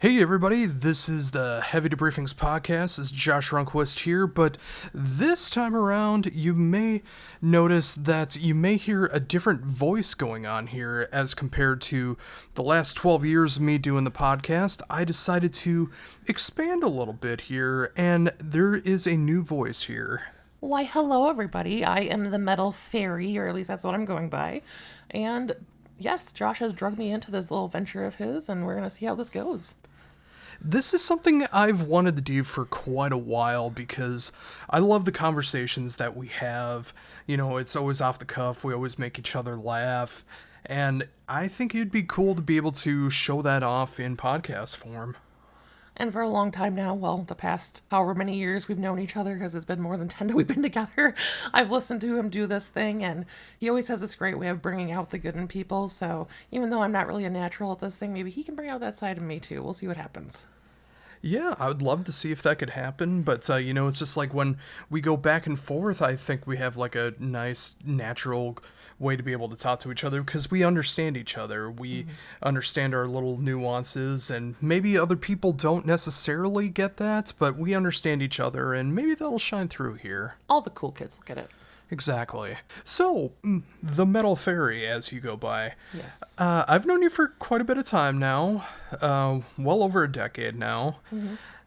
Hey everybody, this is the Heavy Debriefings Podcast. This is Josh Rundquist here, but this time around you may notice that you may hear a different voice going on here as compared to the last 12 years of me doing the podcast. I decided to expand a little bit here, and there is a new voice here. Why, hello everybody. I am the Metal Faerie, or at least that's what I'm going by. And yes, Josh has drugged me into this little venture of his, and we're going to see how this goes. This is something I've wanted to do for quite a while because I love the conversations that we have. You know, it's always off the cuff. We always make each other laugh. And I think it'd be cool to be able to show that off in podcast form. And for a long time now, well, the past however many years we've known each other, because it's been more than 10 that we've been together, I've listened to him do this thing, and he always has this great way of bringing out the good in people. So even though I'm not really a natural at this thing, maybe he can bring out that side of me too. We'll see what happens. Yeah, I would love to see if that could happen, but, it's just like when we go back and forth, I think we have like a nice, natural way to be able to talk to each other because we understand each other. We understand our little nuances, and maybe other people don't necessarily get that, but we understand each other, and maybe that'll shine through here. All the cool kids will get it. Exactly. So, the Metal Faerie, as you go by. Yes. I've known you for quite a bit of time now, well over a decade now,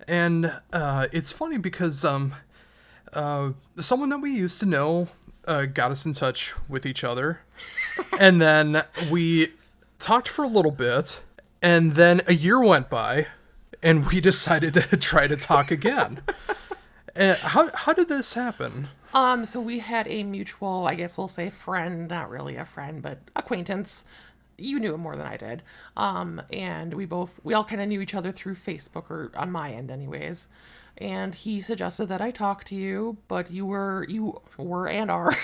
and it's funny because someone that we used to know got us in touch with each other, and then we talked for a little bit, and then a year went by, and we decided to try to talk again. How did this happen? So we had a mutual, I guess we'll say friend, not really a friend, but acquaintance. You knew him more than I did. And we all kind of knew each other through Facebook, or on my end anyways. And he suggested that I talk to you, but you were and are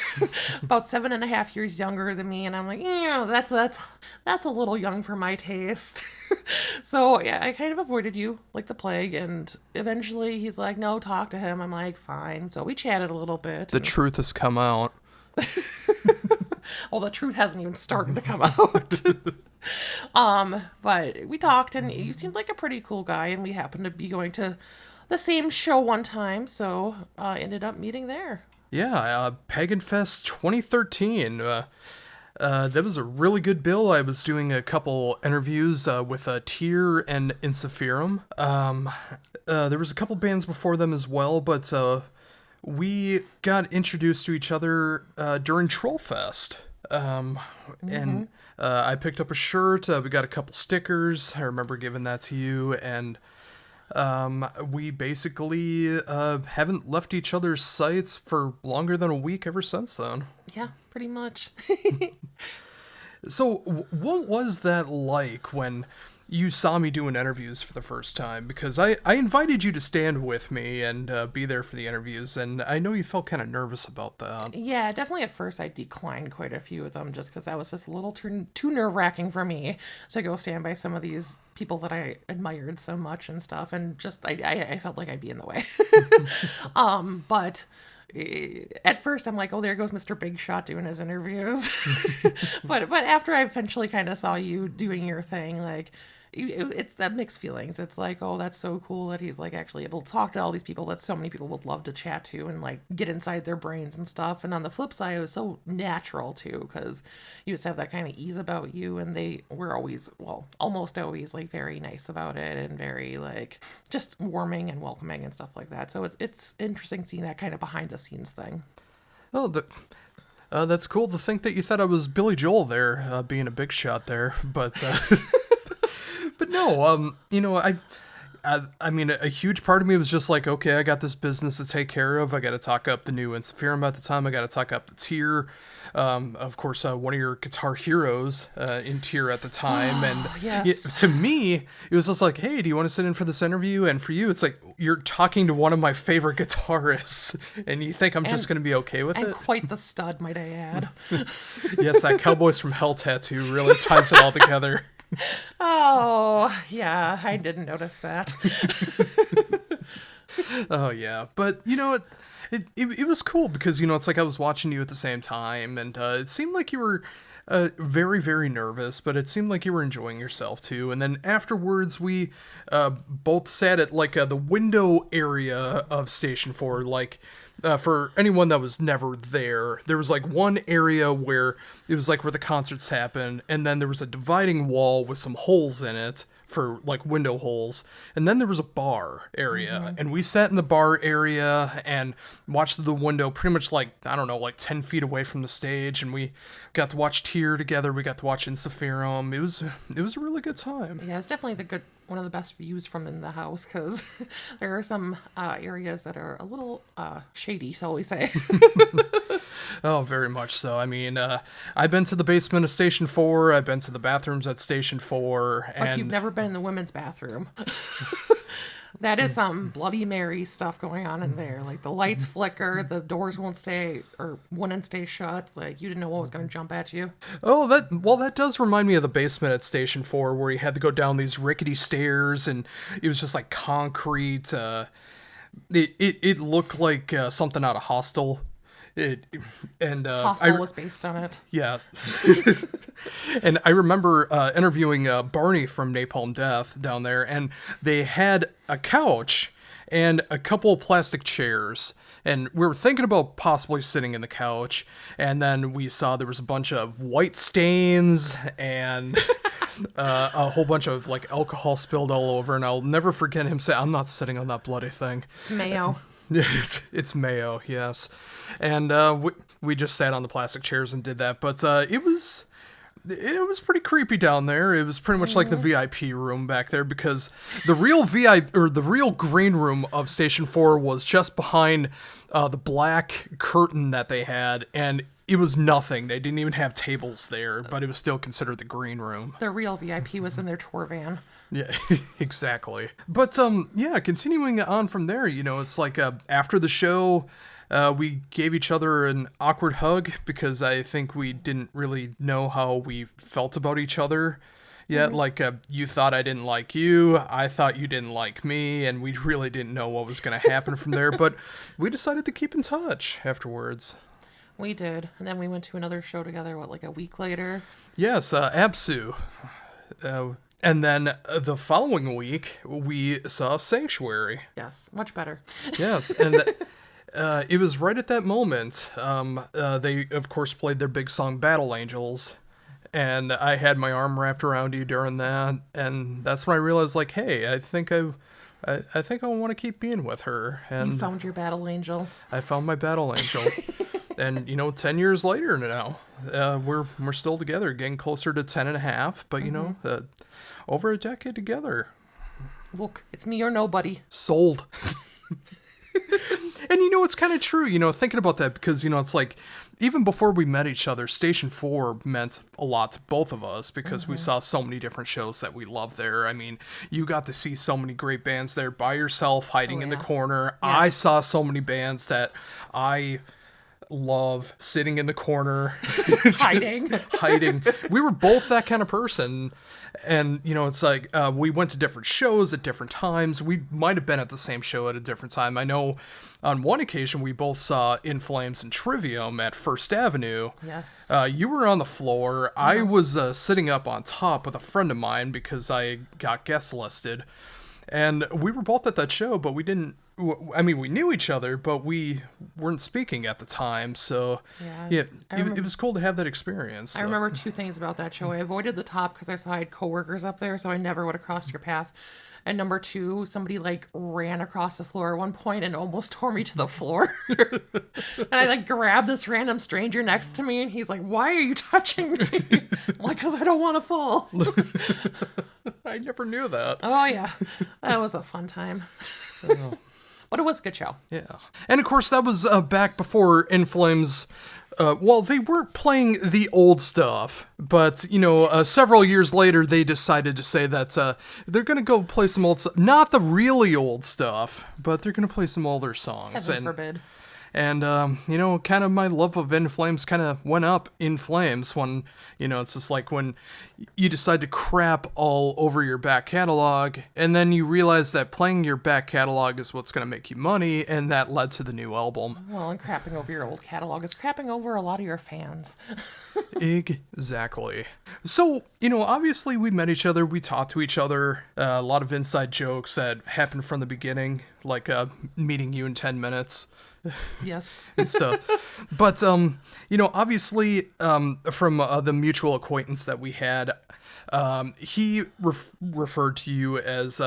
about 7.5 years younger than me. And I'm like, that's a little young for my taste. So yeah, I kind of avoided you like the plague. And eventually he's like, no, talk to him. I'm like, fine. So we chatted a little bit. The truth has come out. Well, the truth hasn't even started to come out. But we talked, and you seemed like a pretty cool guy, and we happened to be going to the same show one time, so ended up meeting there. Yeah, Pagan Fest 2013. That was a really good bill. I was doing a couple interviews with Tyr and Insiphirum. There was a couple bands before them as well, but we got introduced to each other during Trollfest. And I picked up a shirt. We got a couple stickers. I remember giving that to you, and we basically haven't left each other's sights for longer than a week ever since then. Yeah, pretty much. So what was that like when you saw me doing interviews for the first time? Because I invited you to stand with me and be there for the interviews, and I know you felt kind of nervous about that. Yeah, definitely at first I declined quite a few of them just because that was just a little too nerve-wracking for me to go stand by some of these people that I admired so much and stuff, and just I felt like I'd be in the way. But at first I'm like, oh, there goes Mr. Big Shot doing his interviews. but after I eventually kind of saw you doing your thing, like, it's that mixed feelings. It's like, oh, that's so cool that he's like actually able to talk to all these people that so many people would love to chat to and like get inside their brains and stuff. And on the flip side, it was so natural too, because you just have that kind of ease about you, and they were always, well, almost always like very nice about it and very like just warming and welcoming and stuff like that. So it's interesting seeing that kind of behind the scenes thing. Oh, that's cool to think that you thought I was Billy Joel there, being a big shot there, but but no, I mean, a huge part of me was just like, okay, I got this business to take care of. I got to talk up the new Insiphirum at the time. I got to talk up the Tyr. Of course, one of your guitar heroes in Tyr at the time. And yes. To me, it was just like, hey, do you want to sit in for this interview? And for you, it's like, you're talking to one of my favorite guitarists, and you think I'm just going to be okay with it? And quite the stud, might I add. Yes, that Cowboys from Hell tattoo really ties it all together. Oh, yeah, I didn't notice that. Oh, yeah. But, it was cool because, it's like I was watching you at the same time, and it seemed like you were Very, very nervous, but it seemed like you were enjoying yourself too. And then afterwards, we both sat at like the window area of Station 4. Like, for anyone that was never there, there was like one area where it was like where the concerts happened, and then there was a dividing wall with some holes in it for like window holes, and then there was a bar area, and we sat in the bar area and watched the window pretty much like, I don't know, like 10 feet away from the stage, and we got to watch Tear together, we got to watch Insafirm. It was a really good time. Yeah, it's definitely one of the best views from in the house, because there are some areas that are a little shady, shall we say. Oh, very much so. I mean, I've been to the basement of Station 4, I've been to the bathrooms at Station 4, and... But you've never been in the women's bathroom. That is some Bloody Mary stuff going on in there. Like, the lights flicker, the doors wouldn't stay shut. Like, you didn't know what was going to jump at you. Oh, that does remind me of the basement at Station 4, where you had to go down these rickety stairs, and it was just like concrete. It looked like something out of Hostel. Hostel was based on it. Yes. And I remember interviewing Barney from Napalm Death down there, and they had a couch and a couple of plastic chairs. And we were thinking about possibly sitting in the couch, and then we saw there was a bunch of white stains and a whole bunch of like alcohol spilled all over, and I'll never forget him saying, "I'm not sitting on that bloody thing." It's mayo. It's mayo, yes. And we just sat on the plastic chairs and did that, but it was pretty creepy down there. It was pretty much like the VIP room back there, because the real green room of Station 4 was just behind the black curtain that they had, and it was nothing. They didn't even have tables there, but it was still considered the green room. The real VIP was in their tour van. Yeah, exactly. But yeah, continuing on from there, it's like after the show, we gave each other an awkward hug, because I think we didn't really know how we felt about each other yet. Like, you thought I didn't like you, I thought you didn't like me, and we really didn't know what was going to happen from there. But we decided to keep in touch afterwards. We did, and then we went to another show together, like a week later? Yes, Absu. And then the following week, we saw Sanctuary. Yes, much better. Yes, and it was right at that moment. They, of course, played their big song, Battle Angels, and I had my arm wrapped around you during that, and that's when I realized, like, hey, I think I want to keep being with her. And you found your battle angel. I found my battle angel. And, 10 years later now, we're still together, getting closer to 10 and a half, but, over a decade together. Look, it's me or nobody. Sold. And, it's kind of true, thinking about that, because, it's like, even before we met each other, Station 4 meant a lot to both of us, because we saw so many different shows that we loved there. I mean, you got to see so many great bands there by yourself, hiding in the corner. Yes. I saw so many bands that I love sitting in the corner. Hiding. We were both that kind of person. And, it's like, we went to different shows at different times. We might have been at the same show at a different time. I know on one occasion we both saw In Flames and Trivium at First Avenue. Yes. You were on the floor. I was sitting up on top with a friend of mine, because I got guest listed. And we were both at that show, but we didn't... I mean, we knew each other, but we weren't speaking at the time, so it was cool to have that experience. So. I remember two things about that show. I avoided the top because I saw I had coworkers up there, so I never would have crossed your path. And number two, somebody ran across the floor at one point and almost tore me to the floor. And I grabbed this random stranger next to me, and he's like, "Why are you touching me?" I'm like, "Because I don't want to fall." I never knew that. Oh yeah, that was a fun time. Oh. But it was a good show. Yeah. And of course, that was back before In Flames. They were playing the old stuff, but, several years later, they decided to say that they're going to go play some old stuff. Not the really old stuff, but they're going to play some older songs. Heaven forbid. And, kind of my love of In Flames kind of went up in flames when, it's just like when you decide to crap all over your back catalog, and then you realize that playing your back catalog is what's going to make you money, and that led to the new album. Well, and crapping over your old catalog is crapping over a lot of your fans. Exactly. So, obviously we met each other, we talked to each other, a lot of inside jokes that happened from the beginning, like meeting you in 10 minutes. Yes. And stuff. But, obviously from the mutual acquaintance that we had, he referred to you as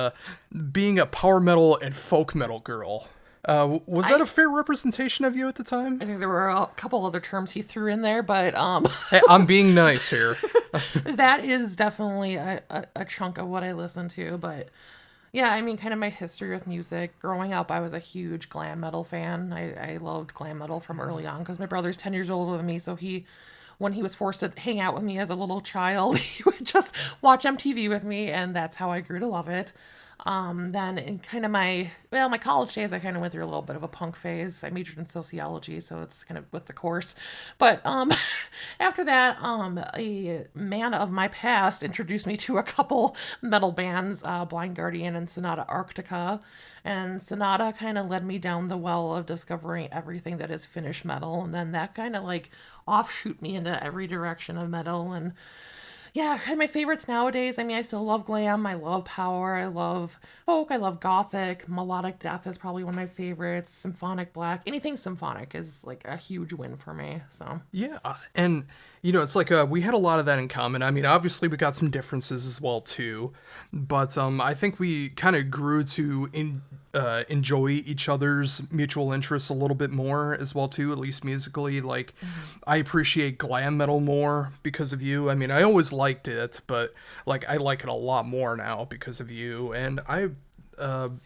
being a power metal and folk metal girl. Was that a fair representation of you at the time? I think there were a couple other terms he threw in there, but Hey, I'm being nice here. that is definitely a chunk of what I listen to. But yeah, I mean, kind of my history with music. Growing up, I was a huge glam metal fan. I loved glam metal from early on because my brother's 10 years older than me, so when he was forced to hang out with me as a little child, he would just watch MTV with me, and that's how I grew to love it. Then in kind of my college days, I kind of went through a little bit of a punk phase. I majored in sociology, so it's kind of with the course. But after that, a man of my past introduced me to a couple metal bands, Blind Guardian and Sonata Arctica. And Sonata kind of led me down the well of discovering everything that is Finnish metal. And then that kind of like offshoot me into every direction of metal. And yeah, kind of my favorites nowadays. I mean, I still love glam. I love power. I love folk. I love gothic. Melodic death is probably one of my favorites. Symphonic black. Anything symphonic is like a huge win for me. So yeah, and it's like we had a lot of that in common. I mean, obviously we got some differences as well too, but I think we kind of grew to enjoy each other's mutual interests a little bit more as well too, at least musically. Like, I appreciate glam metal more because of you. I mean, I always liked it, but like I like it a lot more now because of you, and I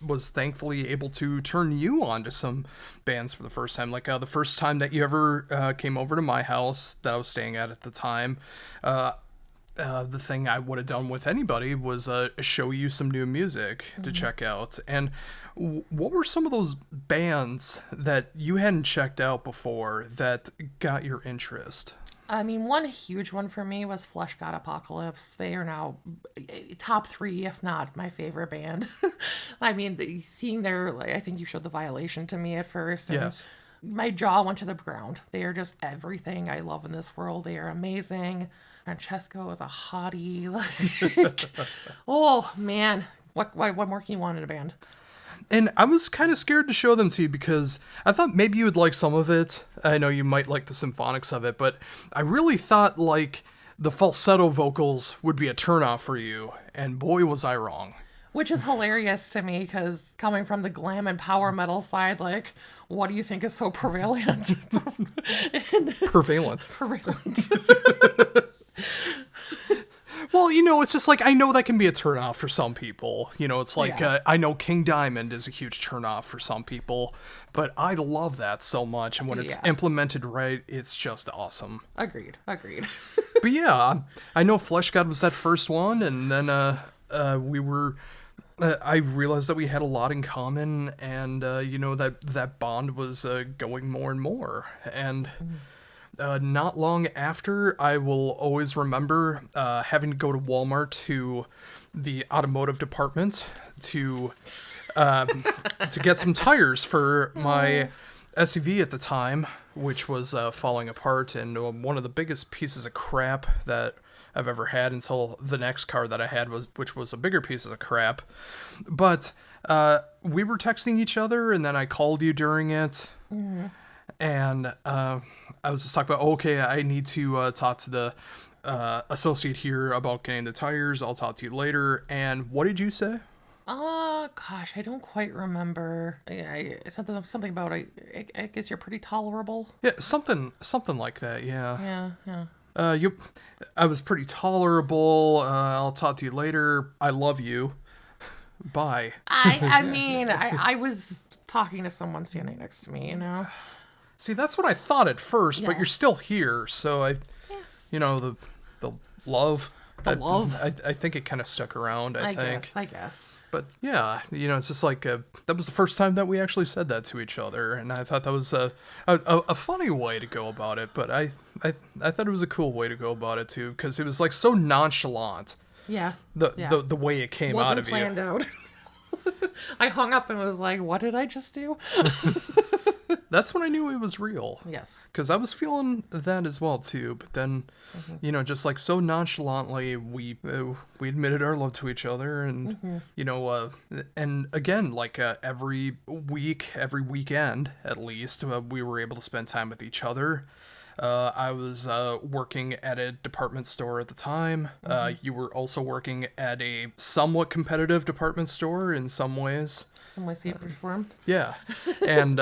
was thankfully able to turn you on to some bands for the first time. Like the first time that you ever came over to my house that I was staying at the time, the thing I would have done with anybody was show you some new music to check out. And what were some of those bands that you hadn't checked out before that got your interest? I mean, one huge one for me was Flesh God Apocalypse. They are now top 3, if not my favorite band. I mean, seeing their, I think you showed The Violation to me at first. And yes. My jaw went to the ground. They are just everything I love in this world. They are amazing. Francesco is a hottie. Like, oh, man. What more can you want in a band? And I was kind of scared to show them to you because I thought maybe you would like some of it. I know you might like the symphonics of it, but I really thought like the falsetto vocals would be a turnoff for you, and boy was I wrong. Which is hilarious to me because coming from the glam and power metal side, like, what do you think is so prevalent? Prevalent. Prevalent. Well, it's just like, I know that can be a turnoff for some people. It's like, Yeah. I know King Diamond is a huge turnoff for some people, but I love that so much. And when it's implemented right, it's just awesome. Agreed. But yeah, I know Flesh God was that first one. And then I realized that we had a lot in common. And, that bond was going more and more. And not long after, I will always remember having to go to Walmart to the automotive department to get some tires for my SUV at the time, which was falling apart, and one of the biggest pieces of crap that I've ever had until the next car that I had which was a bigger piece of crap. But we were texting each other, and then I called you during it. Mm-hmm. And I was just talking about, okay, I need to talk to the associate here about getting the tires. I'll talk to you later. And what did you say? Gosh, I don't quite remember. I said something about I guess you're pretty tolerable. Yeah, something like that. Yeah. Yeah. I was pretty tolerable. I'll talk to you later. I love you. Bye. I mean, I was talking to someone standing next to me, See, that's what I thought at first, Yeah. but you're still here, so the love. The love. I think it kind of stuck around, I think. I guess. But yeah, it's just like that was the first time that we actually said that to each other, and I thought that was a funny way to go about it. But I thought it was a cool way to go about it too, because it was like so nonchalant. Yeah. The way it came out of you. Wasn't planned out. I hung up and was like, "What did I just do?" That's when I knew it was real. Yes. Because I was feeling that as well too, but then, just like so nonchalantly, we admitted our love to each other, and and again, like every weekend at least, we were able to spend time with each other. I was working at a department store at the time. You were also working at a somewhat competitive department store in some ways. Some way, shape, or form. Yeah. And,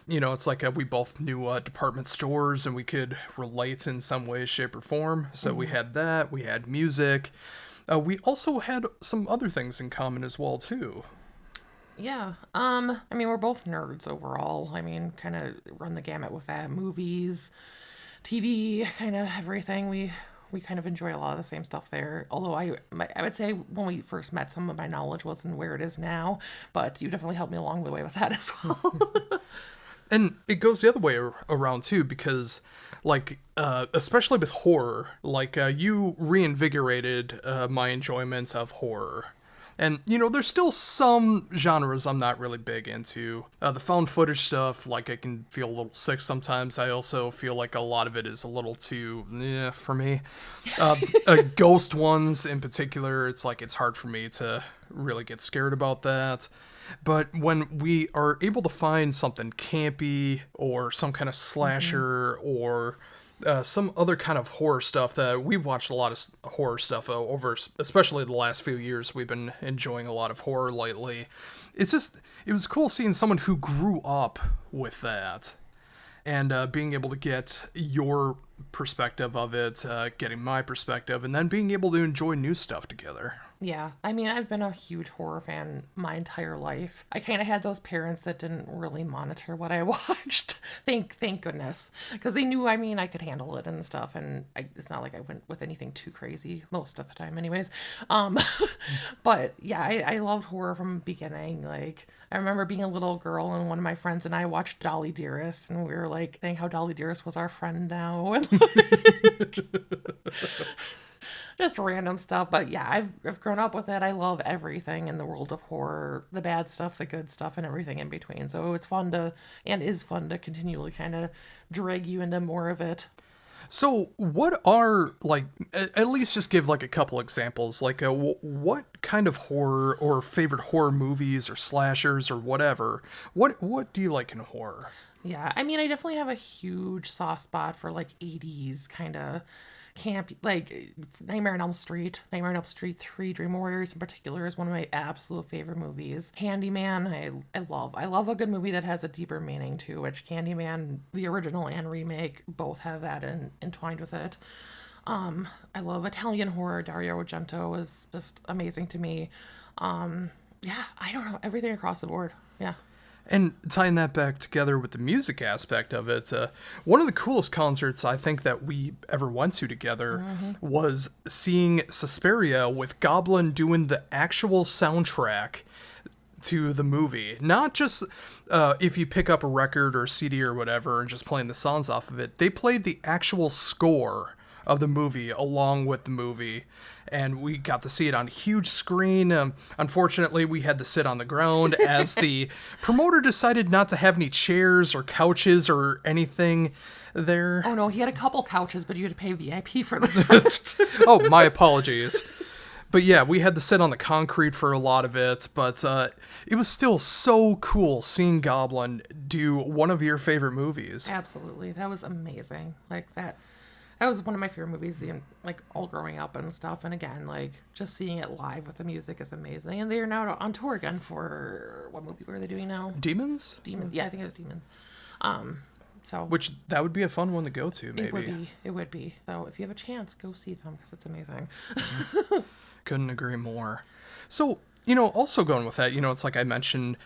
it's like we both knew department stores, and we could relate in some way, shape, or form. So we had that. We had music. We also had some other things in common as well, too. Yeah. I mean, we're both nerds overall. I mean, kind of run the gamut with that. Movies, TV, kind of everything. We kind of enjoy a lot of the same stuff there. Although I would say when we first met, some of my knowledge wasn't where it is now, but you definitely helped me along the way with that as well. And it goes the other way around too, because like especially with horror, like you reinvigorated my enjoyment of horror. And, there's still some genres I'm not really big into. The found footage stuff, like, I can feel a little sick sometimes. I also feel like a lot of it is a little too, for me. Ghost ones in particular, it's like it's hard for me to really get scared about that. But when we are able to find something campy or some kind of slasher or some other kind of horror stuff, that we've watched a lot of horror stuff over, especially the last few years. We've been enjoying a lot of horror lately. It was cool seeing someone who grew up with that and being able to get your perspective of it, getting my perspective, and then being able to enjoy new stuff together. Yeah, I mean, I've been a huge horror fan my entire life. I kind of had those parents that didn't really monitor what I watched. Thank goodness, because they knew, I mean, I could handle it and stuff, and it's not like I went with anything too crazy most of the time, anyways. But yeah, I loved horror from the beginning. Like, I remember being a little girl, and one of my friends and I watched Dolly Dearest, and we were like, saying how Dolly Dearest was our friend now, and just random stuff. But yeah, I've grown up with it. I love everything in the world of horror, the bad stuff, the good stuff, and everything in between. So it's fun to continually kind of drag you into more of it. So what are, like, at least just give like a couple examples, like what kind of horror or favorite horror movies or slashers or whatever, what do you like in horror? Yeah, I mean, I definitely have a huge soft spot for like 80s kind of camp, like Nightmare on Elm Street 3, Dream Warriors in particular is one of my absolute favorite movies. Candyman, I love a good movie that has a deeper meaning too, which Candyman, the original and remake, both have that entwined with it. I love Italian horror. Dario Argento is just amazing to me. Yeah, I don't know, everything across the board. Yeah. And tying that back together with the music aspect of it, one of the coolest concerts I think that we ever went to together was seeing Suspiria with Goblin doing the actual soundtrack to the movie. Not just if you pick up a record or a CD or whatever and just playing the songs off of it. They played the actual score of the movie along with the movie, and we got to see it on a huge screen. Unfortunately, we had to sit on the ground as the promoter decided not to have any chairs or couches or anything there. Oh no, he had a couple couches, but you had to pay VIP for that. Oh, my apologies. But yeah, we had to sit on the concrete for a lot of it, but it was still so cool seeing Goblin do one of your favorite movies. Absolutely, that was amazing. Like that was one of my favorite movies, like all growing up and stuff. And again, like just seeing it live with the music is amazing. And they are now on tour again for what movie were they doing now? Demons? Yeah, I think it was Demons. So which that would be a fun one to go to, maybe. It would be. So if you have a chance, go see them because it's amazing. Couldn't agree more. So, also going with that, it's like I mentioned,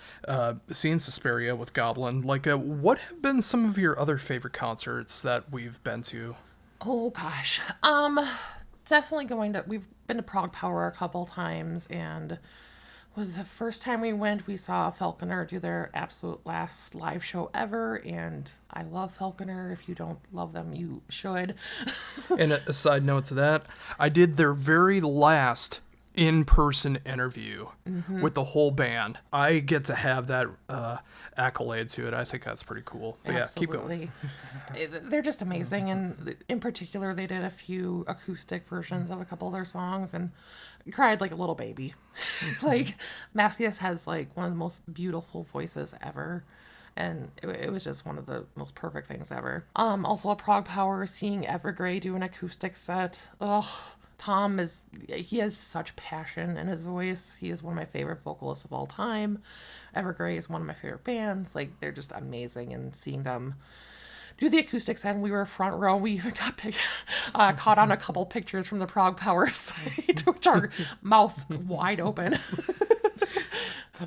seeing Suspiria with Goblin. Like, what have been some of your other favorite concerts that we've been to? Oh gosh. Definitely been to Prog Power a couple times, and was the first time we went, we saw Falconer do their absolute last live show ever, and I love Falconer. If you don't love them, you should. And a side note to that, I did their very last in-person interview with the whole band. I get to have that accolade to it. I think that's pretty cool. But Absolutely. Yeah, keep going. They're just amazing, and in particular, they did a few acoustic versions of a couple of their songs, and cried like a little baby. Like, Matthias has like one of the most beautiful voices ever, and it was just one of the most perfect things ever. Also at Prog Power, seeing Evergrey do an acoustic set. Tom he has such passion in his voice. He is one of my favorite vocalists of all time. Evergrey is one of my favorite bands. Like, they're just amazing, and seeing them do the acoustic set, and we were front row. We even got caught on a couple pictures from the Prog Power site, which are mouths wide open.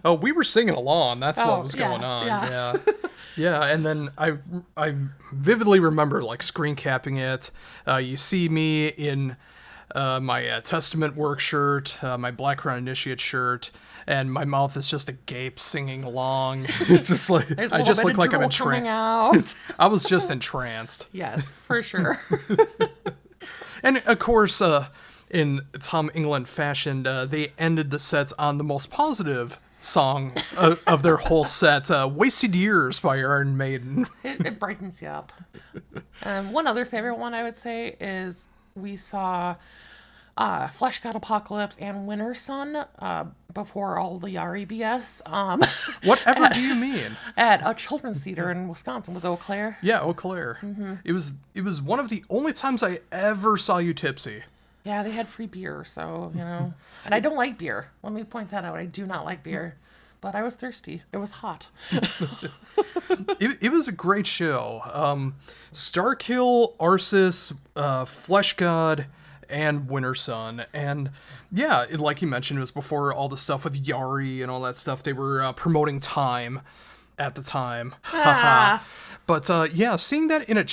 Oh, we were singing along. That's what was going on. Yeah. Yeah, and then I vividly remember like screen capping it. You see me in my Testament work shirt, my Black Crown Initiate shirt, and my mouth is just agape singing along. It's just like I just look like I'm entranced. I was just entranced. Yes, for sure. And of course, in Tom England fashion, they ended the set on the most positive song of their whole set, "Wasted Years" by Iron Maiden. It brightens you up. One other favorite one I would say is we saw Flesh God Apocalypse and Winter Sun before all the Yari BS. Whatever do you mean? At a children's theater in Wisconsin. Was Eau Claire? Yeah, Eau Claire. Mm-hmm. It was one of the only times I ever saw you tipsy. Yeah, they had free beer, so, you know. And I don't like beer. Let me point that out. I do not like beer. But I was thirsty. It was hot. It was a great show. Starkill, Arsis, Flesh God, and Winter Sun. And yeah, like you mentioned, it was before all the stuff with Yari and all that stuff. They were promoting Time at the time. But yeah, seeing that in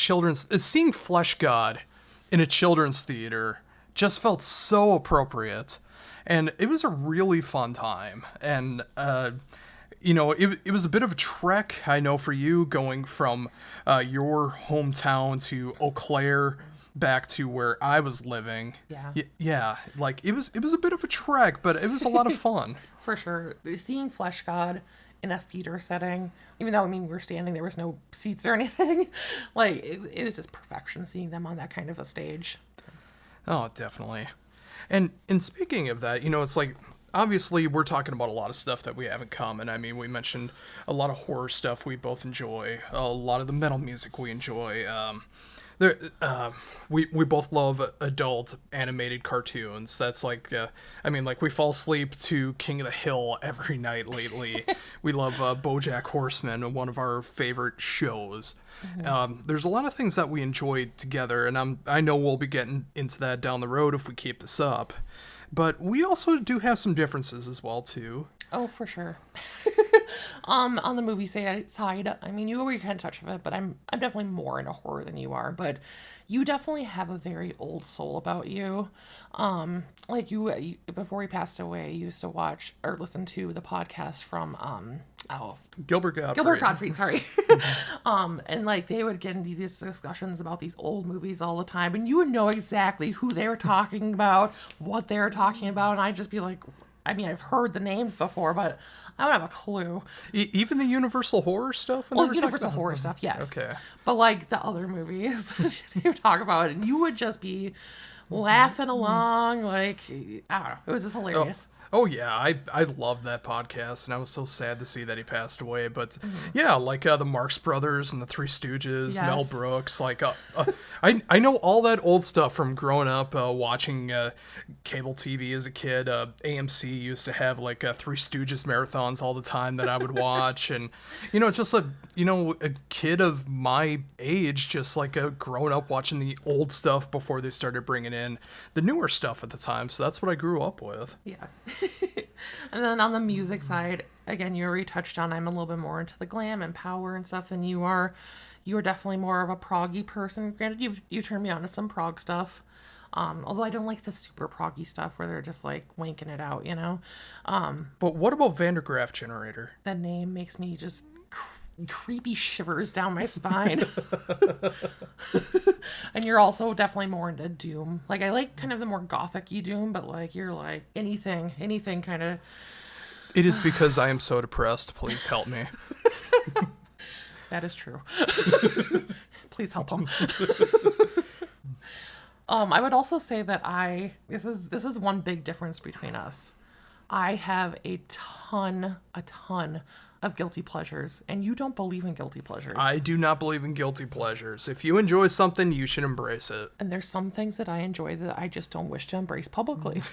seeing Flesh God in a children's theater just felt so appropriate. And it was a really fun time. And, it was a bit of a trek, I know, for you, going from your hometown to Eau Claire back to where I was living. Yeah. Yeah, like, it was a bit of a trek, but it was a lot of fun. For sure. Seeing Flesh God in a theater setting, even though, we were standing, there was no seats or anything. Like, it was just perfection seeing them on that kind of a stage. Oh, definitely. And speaking of that, it's like, obviously we're talking about a lot of stuff that we have in common. We mentioned a lot of horror stuff we both enjoy, a lot of the metal music we enjoy. We both love adult animated cartoons. That's like, we fall asleep to King of the Hill every night lately. We love BoJack Horseman, one of our favorite shows. Mm-hmm. There's a lot of things that we enjoy together, and I know we'll be getting into that down the road if we keep this up. But we also do have some differences as well, too. Oh, for sure. On the movie side, you already kind of touched on it, but I'm definitely more into horror than you are. But you definitely have a very old soul about you. Like you before he passed away, you used to watch or listen to the podcast from Gilbert Gottfried. Gilbert Gottfried, sorry. And like they would get into these discussions about these old movies all the time, and you would know exactly who they were talking about, what they were talking about, and I'd just be like, I've heard the names before, but I don't have a clue. Even the Universal horror stuff? Well, Universal horror stuff, yes. Okay. But like the other movies they would talk about, and you would just be laughing along, like, I don't know. It was just hilarious. Oh yeah, I loved that podcast, and I was so sad to see that he passed away. But yeah, like the Marx Brothers and the Three Stooges, yes. Mel Brooks, like I know all that old stuff from growing up watching cable TV as a kid. AMC used to have like Three Stooges marathons all the time that I would watch, and it's just a kid of my age, just like growing up watching the old stuff before they started bringing in the newer stuff at the time. So that's what I grew up with. Yeah. And then on the music side, again, you already touched on, I'm a little bit more into the glam and power and stuff than you are. You are definitely more of a proggy person. Granted, you turned me on to some prog stuff. Although I don't like the super proggy stuff where they're just like wanking it out, But what about Van der Graaf Generator? That name makes me just creepy shivers down my spine. And you're also definitely more into Doom. Like, I like kind of the more gothic-y Doom, but like you're like anything kind of. It is because I am so depressed. Please help me. That is true. Please help him. I would also say that this is one big difference between us. I have a ton of guilty pleasures, and you don't believe in guilty pleasures. I do not believe in guilty pleasures. If you enjoy something, you should embrace it. And there's some things that I enjoy that I just don't wish to embrace publicly.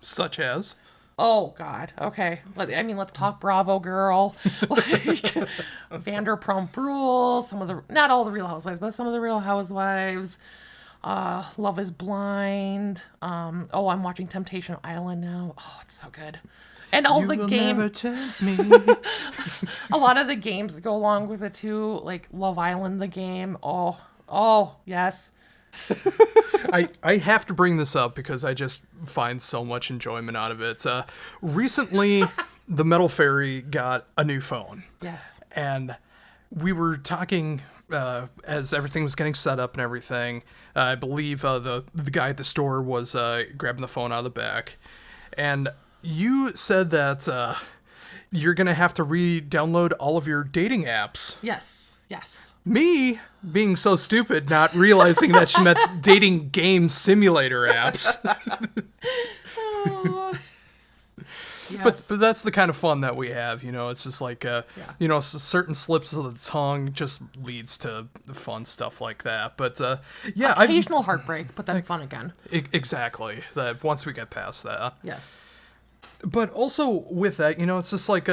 Such as? Oh, God. Okay. Let's talk Bravo, girl. Like, Vanderpump Rules, not all the Real Housewives, but some of the Real Housewives. Love is Blind. I'm watching Temptation Island now. Oh, it's so good. And all the games. A lot of the games that go along with it too, like Love Island, the game. Oh, yes. I have to bring this up because I just find so much enjoyment out of it. Recently, the Metal Faerie got a new phone. Yes. And we were talking as everything was getting set up and everything. I believe the guy at the store was grabbing the phone out of the back. And you said that you're going to have to re-download all of your dating apps. Yes. Me, being so stupid, not realizing that she meant dating game simulator apps. Yes. But that's the kind of fun that we have, It's just like, certain slips of the tongue just leads to fun stuff like that. But, occasional heartbreak, but then fun again. Exactly. That once we get past that. Yes. But also with that, it's just like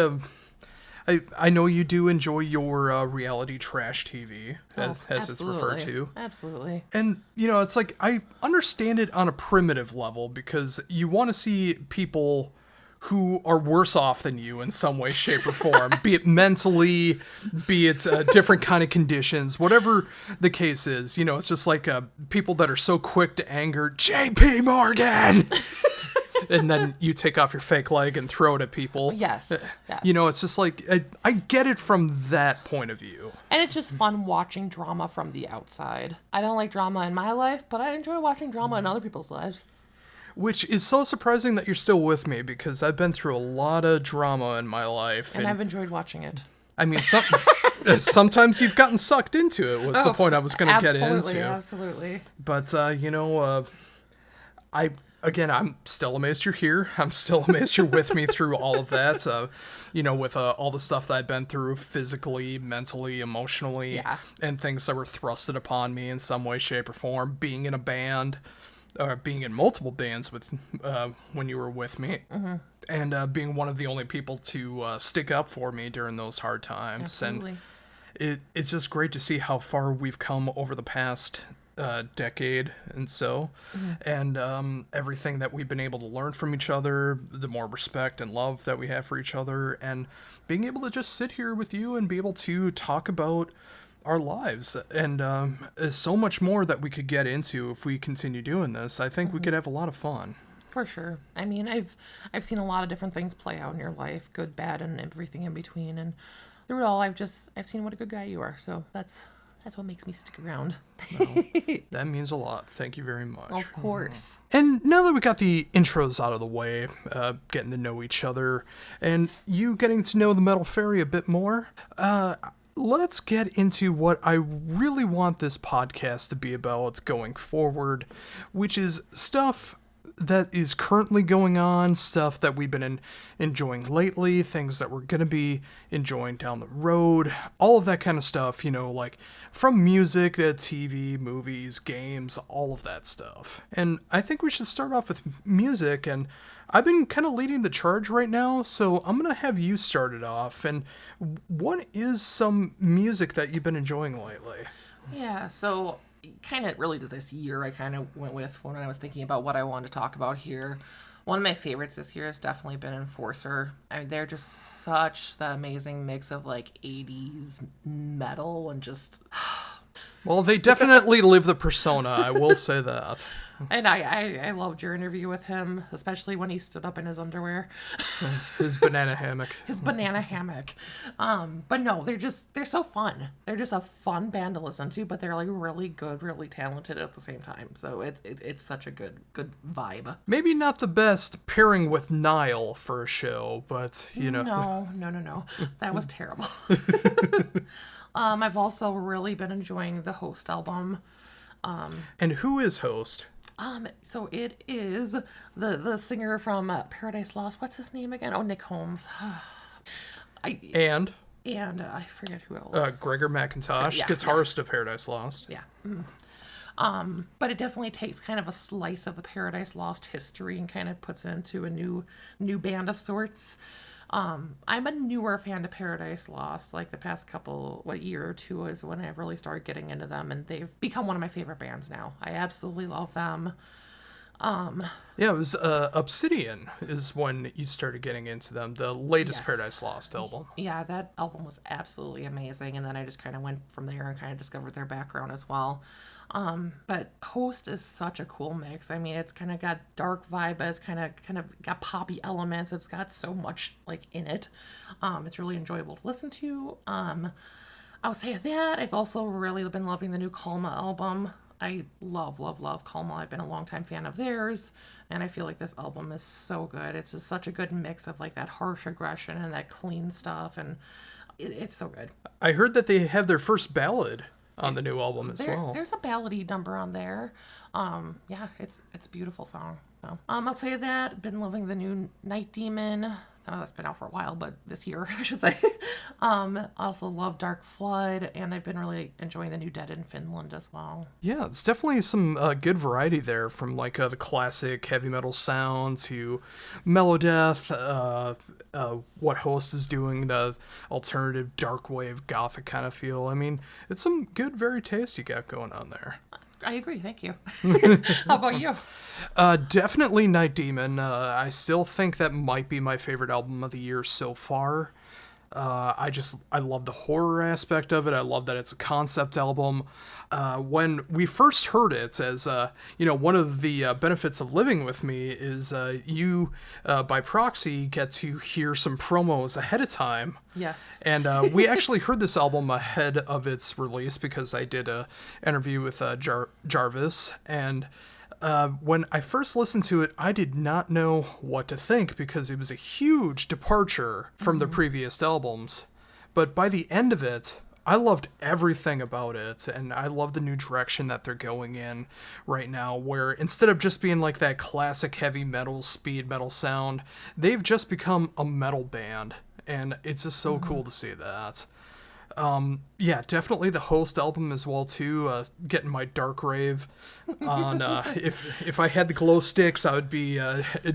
I know you do enjoy your reality trash TV, as it's referred to. Absolutely. And, it's like, I understand it on a primitive level because you want to see people who are worse off than you in some way, shape, or form, be it mentally, be it different kind of conditions, whatever the case is. It's just like people that are so quick to anger, JP Morgan! And then you take off your fake leg and throw it at people. Yes. It's just like, I get it from that point of view. And it's just fun watching drama from the outside. I don't like drama in my life, but I enjoy watching drama in other people's lives. Which is so surprising that you're still with me, because I've been through a lot of drama in my life. And I've enjoyed watching it. I mean, sometimes you've gotten sucked into it, was the point I was going to get into. Absolutely. But, I'm still amazed you're here. I'm still amazed you're with me through all of that. With all the stuff that I've been through physically, mentally, emotionally, and things that were thrusted upon me in some way, shape, or form. Being in a band, or being in multiple bands with when you were with me, and being one of the only people to stick up for me during those hard times. Absolutely. And it's just great to see how far we've come over the past decade and so, and everything that we've been able to learn from each other, the more respect and love that we have for each other, and being able to just sit here with you and be able to talk about our lives. And there's so much more that we could get into if we continue doing this. I think we could have a lot of fun. For sure. I mean, I've seen a lot of different things play out in your life, good, bad, and everything in between, and through it all, I've seen what a good guy you are. So that's what makes me stick around. Well, that means a lot. Thank you very much. Of course. And now that we got the intros out of the way, getting to know each other, and you getting to know the Metal Faerie a bit more, let's get into what I really want this podcast to be about going forward, which is stuff that is currently going on, stuff that we've been enjoying lately, things that we're going to be enjoying down the road, all of that kind of stuff, like from music to TV, movies, games, all of that stuff. And I think we should start off with music, and I've been kind of leading the charge right now, so I'm going to have you start it off. And what is some music that you've been enjoying lately? Yeah, so kind of really to this year, I kind of went with when I was thinking about what I wanted to talk about here. One of my favorites this year has definitely been Enforcer. I mean, they're just such the amazing mix of like 80s metal and just... Well, they definitely live the persona, I will say that. And I loved your interview with him, especially when he stood up in his underwear. His banana hammock. His banana hammock. But no, they're so fun. They're just a fun band to listen to, but they're like really good, really talented at the same time. So it's such a good vibe. Maybe not the best pairing with Niall for a show, but you know. No. That was terrible. I've also really been enjoying the Host album. And who is Host? So it is the singer from Paradise Lost. What's his name again? Oh, Nick Holmes. And I forget who else. Gregor McIntosh, guitarist of Paradise Lost. Yeah. But it definitely takes kind of a slice of the Paradise Lost history and kind of puts it into a new band of sorts. I'm a newer fan of Paradise Lost. Like the past year or two is when I really started getting into them, and they've become one of my favorite bands now. I absolutely love them. Yeah, it was Obsidian is when you started getting into them, the latest Paradise Lost album. Yeah, that album was absolutely amazing, and then I just kind of went from there and kind of discovered their background as well. But Host is such a cool mix. I mean, it's kind of got dark vibe, but it's kind of got poppy elements. It's got so much like in it. It's really enjoyable to listen to. I would say that I've also really been loving the new Kalma album. I love Kalma. I've been a longtime fan of theirs, and I feel like this album is so good. It's just such a good mix of like that harsh aggression and that clean stuff, and it's so good. I heard that they have their first ballad on the new album as well. There's a ballady number on there. Yeah, it's a beautiful song. So, I'll say that. Been loving the new Night Demon. I know that's been out for a while, but this year, I should say. Also love Dark Flood, and I've been really enjoying the new Dead in Finland as well. Yeah, it's definitely some good variety there, from like the classic heavy metal sound to melodeath, what Host is doing, the alternative dark wave gothic kind of feel. I mean, it's some good varied taste you got going on there. I agree, thank you. How about you? Definitely Night Demon. I still think that might be my favorite album of the year so far. I love the horror aspect of it. I love that it's a concept album. When we first heard it, as one of the benefits of living with me is you, by proxy, get to hear some promos ahead of time. Yes. And we actually heard this album ahead of its release because I did an interview with Jarvis, and when I first listened to it, I did not know what to think because it was a huge departure from the previous albums. But by the end of it, I loved everything about it, and I love the new direction that they're going in right now, where instead of just being like that classic heavy metal, speed metal sound, they've just become a metal band, and it's just so cool to see that. Yeah, definitely the Host album as well too. Getting my dark rave on. If I had the glow sticks, I would be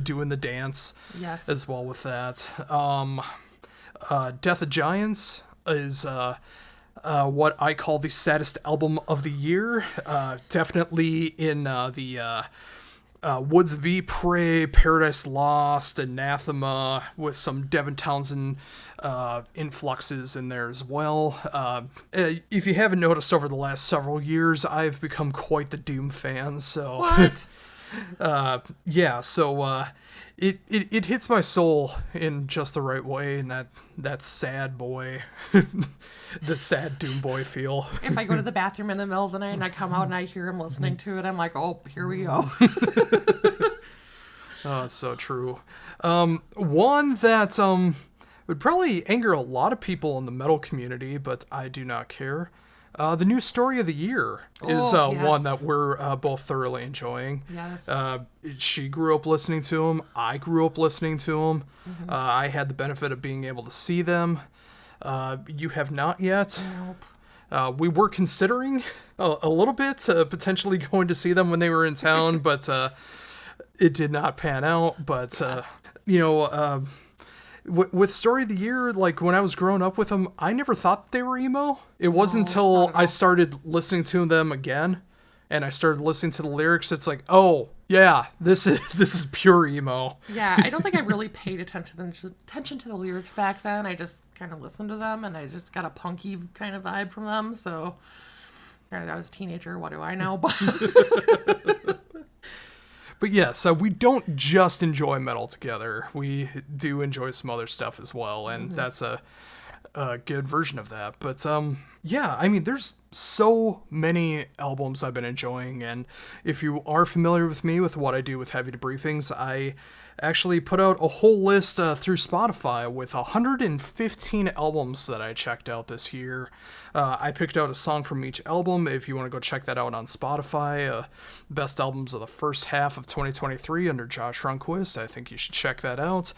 doing the dance. Yes. As well with that. Death of Giants is what I call the saddest album of the year. Definitely in the Woods v. Prey, Paradise Lost, Anathema, with some Devin Townsend influxes in there as well. If you haven't noticed over the last several years, I've become quite the Doom fan, so... What? It hits my soul in just the right way, and that sad boy, the sad Doom boy feel. If I go to the bathroom in the middle of the night and I come out and I hear him listening to it, I'm like, oh, here we go. Oh, it's so true. One that would probably anger a lot of people in the metal community, but I do not care. The new Story of the Year is yes. one that we're both thoroughly enjoying. Yes. She grew up listening to him. I grew up listening to him. I had the benefit of being able to see them. You have not yet. Nope. We were considering a little bit potentially going to see them when they were in town, but it did not pan out. But, with Story of the Year, like when I was growing up with them, I never thought that they were emo. It wasn't until I started listening to them again, and I started listening to the lyrics. It's like, oh yeah, this is pure emo. Yeah, I don't think I really paid attention to the lyrics back then. I just kind of listened to them, and I just got a punky kind of vibe from them. So I was a teenager. What do I know? But yes, we don't just enjoy metal together. We do enjoy some other stuff as well, and that's a good version of that. But yeah, I mean, there's so many albums I've been enjoying, and if you are familiar with me with what I do with Heavy Debriefings, I actually put out a whole list through Spotify with 115 albums that I checked out this year. I picked out a song from each album. If you want to go check that out on Spotify, best albums of the first half of 2023 under Josh Rundquist. I think you should check that out.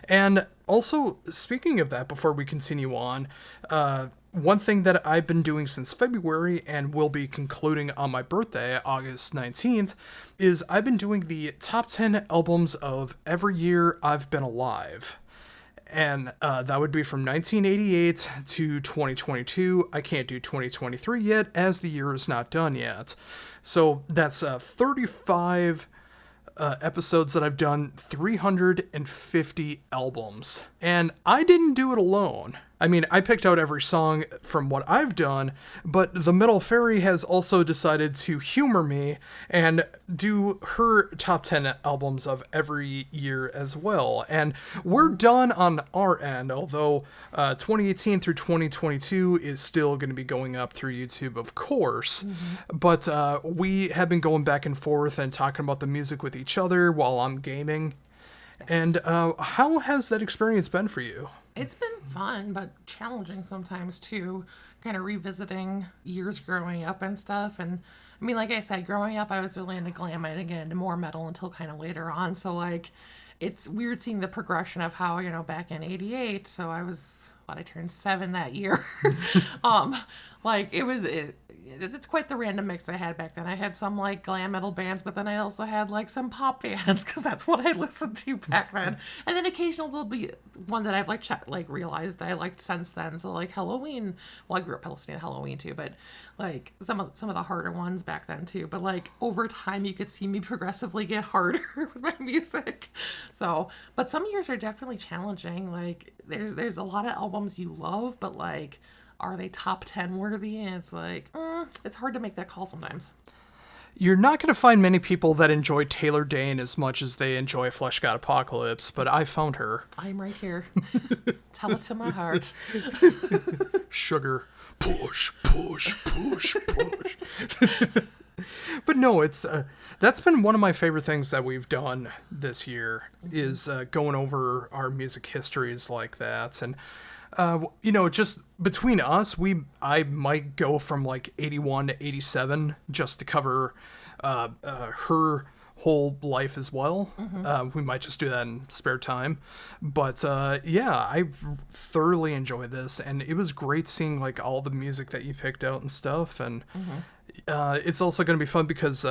And also, speaking of that, before we continue on, one thing that I've been doing since February and will be concluding on my birthday, August 19th, is I've been doing the top 10 albums of every year I've been alive. And that would be from 1988 to 2022. I can't do 2023 yet, as the year is not done yet. So that's 35 episodes that I've done, 350 albums. And I didn't do it alone. I mean, I picked out every song from what I've done, but the Metal Faerie has also decided to humor me and do her top 10 albums of every year as well. And we're done on our end, although 2018 through 2022 is still going to be going up through YouTube, of course. But we have been going back and forth and talking about the music with each other while I'm gaming. And how has that experience been for you? It's been fun, but challenging sometimes too, kind of revisiting years growing up and stuff. And I mean, like I said, growing up, I was really into glam and again, into more metal until kind of later on. So like, it's weird seeing the progression of how, you know, back in 88, so I turned 7 that year. Like it's quite the random mix I had back then. I had some like glam metal bands, but then I also had like some pop bands because that's what I listened to back then. And then occasionally there'll be one that I've like realized that I liked since then. So like Halloween. Well, I grew up listening to Halloween too, but like some of the harder ones back then too. But like over time, you could see me progressively get harder with my music. So, but some years are definitely challenging. Like there's a lot of albums you love, but like, are they top 10 worthy? And it's like, it's hard to make that call sometimes. You're not going to find many people that enjoy Taylor Dane as much as they enjoy Flesh God Apocalypse, but I found her. I'm right here. Tell it to my heart. Sugar. Push, push, push, push. But no, it's that's been one of my favorite things that we've done this year is going over our music histories like that. And you know, just between us, I might go from like 81 to 87 just to cover her whole life as well. We might just do that in spare time. But yeah, I thoroughly enjoyed this, and it was great seeing like all the music that you picked out and stuff. And it's also going to be fun because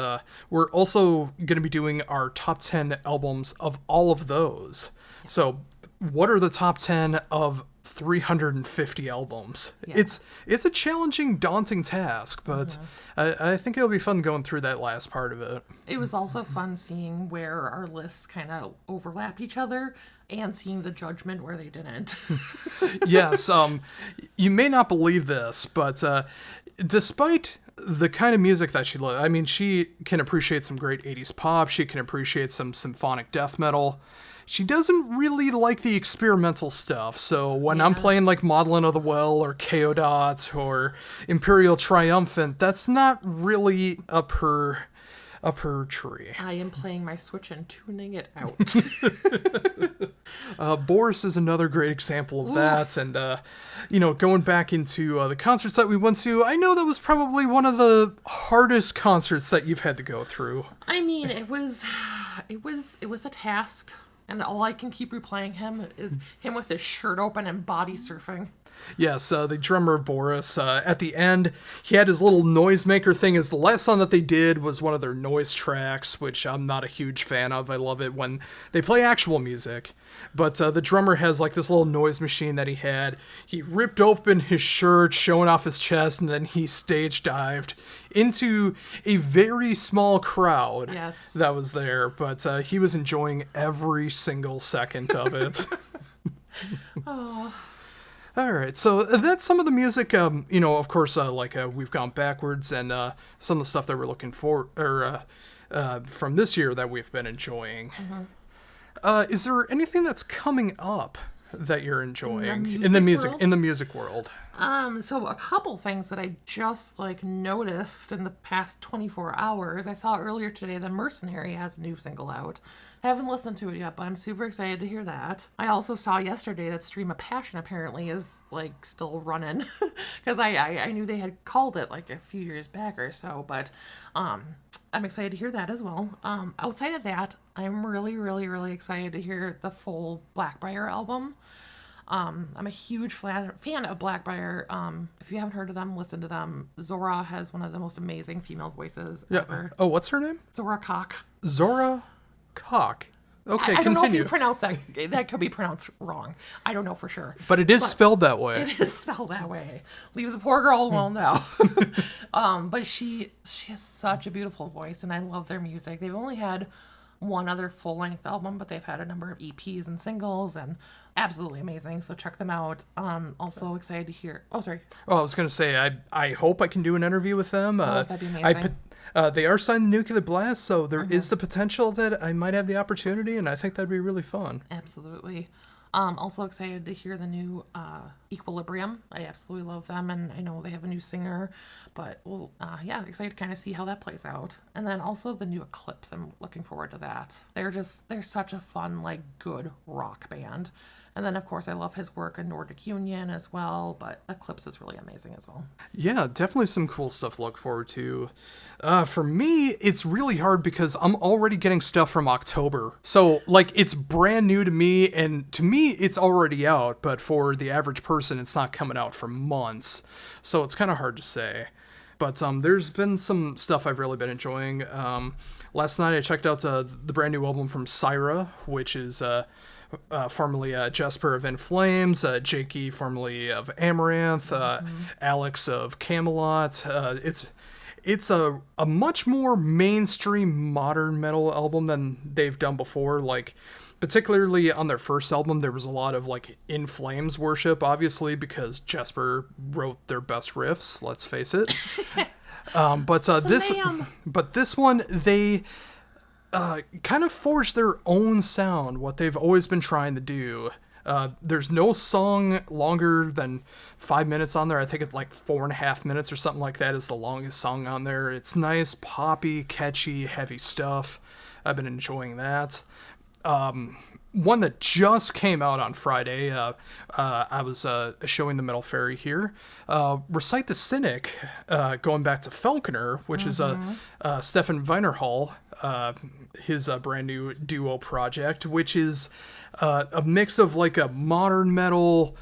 we're also going to be doing our top 10 albums of all of those. So what are the top 10 of 350 albums? Yeah. It's a challenging, daunting task, but I think it'll be fun going through that last part of it. It was also fun seeing where our lists kind of overlap each other and seeing the judgment where they didn't. Yes, you may not believe this, but despite the kind of music that she loves, I mean, she can appreciate some great 80s pop, she can appreciate some symphonic death metal. She doesn't really like the experimental stuff, so when I'm playing like Maudlin of the Well or Chaodot or Imperial Triumphant, that's not really up her tree. I am playing my Switch and tuning it out. Boris is another great example of that, and you know, going back into the concerts that we went to, I know that was probably one of the hardest concerts that you've had to go through. I mean, it was a task. And all I can keep replaying him is him with his shirt open and body surfing. Yes, the drummer of Boris, at the end, he had his little noisemaker thing. As the last song that they did was one of their noise tracks, which I'm not a huge fan of. I love it when they play actual music. But the drummer has like this little noise machine that he had. He ripped open his shirt, showing off his chest, and then he stage dived into a very small crowd that was there. But he was enjoying every single second of it. Oh. All right, so that's some of the music. You know, of course, we've gone backwards, and some of the stuff that we're looking for, or from this year that we've been enjoying. Is there anything that's coming up that you're enjoying in the music world? So a couple things that I just noticed in the past 24 hours. I saw earlier today that Mercenary has a new single out. I haven't listened to it yet, but I'm super excited to hear that. I also saw yesterday that Stream of Passion apparently is still running, because I knew they had called it a few years back or so, but I'm excited to hear that as well. Outside of that, I'm really, really, really excited to hear the full Blackbriar album. I'm a huge fan of Blackbriar. If you haven't heard of them, listen to them. Zora has one of the most amazing female voices ever. Oh, what's her name? Zora Cock. Zora Cock. Okay, I don't continue. know if you pronounce that. That could be pronounced wrong. I don't know for sure. But it is spelled that way. It is spelled that way. Leave the poor girl alone now. But she has such a beautiful voice, and I love their music. They've only had one other full-length album, but they've had a number of EPs and singles, and absolutely amazing. So check them out. Also excited to hear. Oh, sorry. Oh, I was gonna say I hope I can do an interview with them. That'd be amazing. They are signed to Nuclear Blast, so there is the potential that I might have the opportunity, and I think that'd be really fun. Absolutely. Also excited to hear the new Equilibrium. I absolutely love them, and I know they have a new singer, but excited to kind of see how that plays out. And then also the new Eclipse. I'm looking forward to that. They're such a fun, good rock band. And then, of course, I love his work in Nordic Union as well, but Eclipse is really amazing as well. Yeah, definitely some cool stuff to look forward to. For me, it's really hard because I'm already getting stuff from October. So, it's brand new to me, and to me, it's already out, but for the average person, it's not coming out for months. So it's kind of hard to say. But there's been some stuff I've really been enjoying. Last night, I checked out the brand new album from Syra, which is... formerly Jesper of In Flames, Jakey formerly of Amaranth, Alex of Camelot. It's a much more mainstream modern metal album than they've done before. Particularly on their first album, there was a lot of In Flames worship, obviously, because Jesper wrote their best riffs. Let's face it. But this one, they kind of forged their own sound, what they've always been trying to do. There's no song longer than 5 minutes on there. I think it's 4.5 minutes or something like that is the longest song on there. It's nice, poppy, catchy, heavy stuff. I've been enjoying that. One that just came out on Friday, I was showing the Metal Faerie here. Recite the Cynic, going back to Falconer, which is Stefan Weinerhall, his brand new duo project, which is a mix of a modern metal,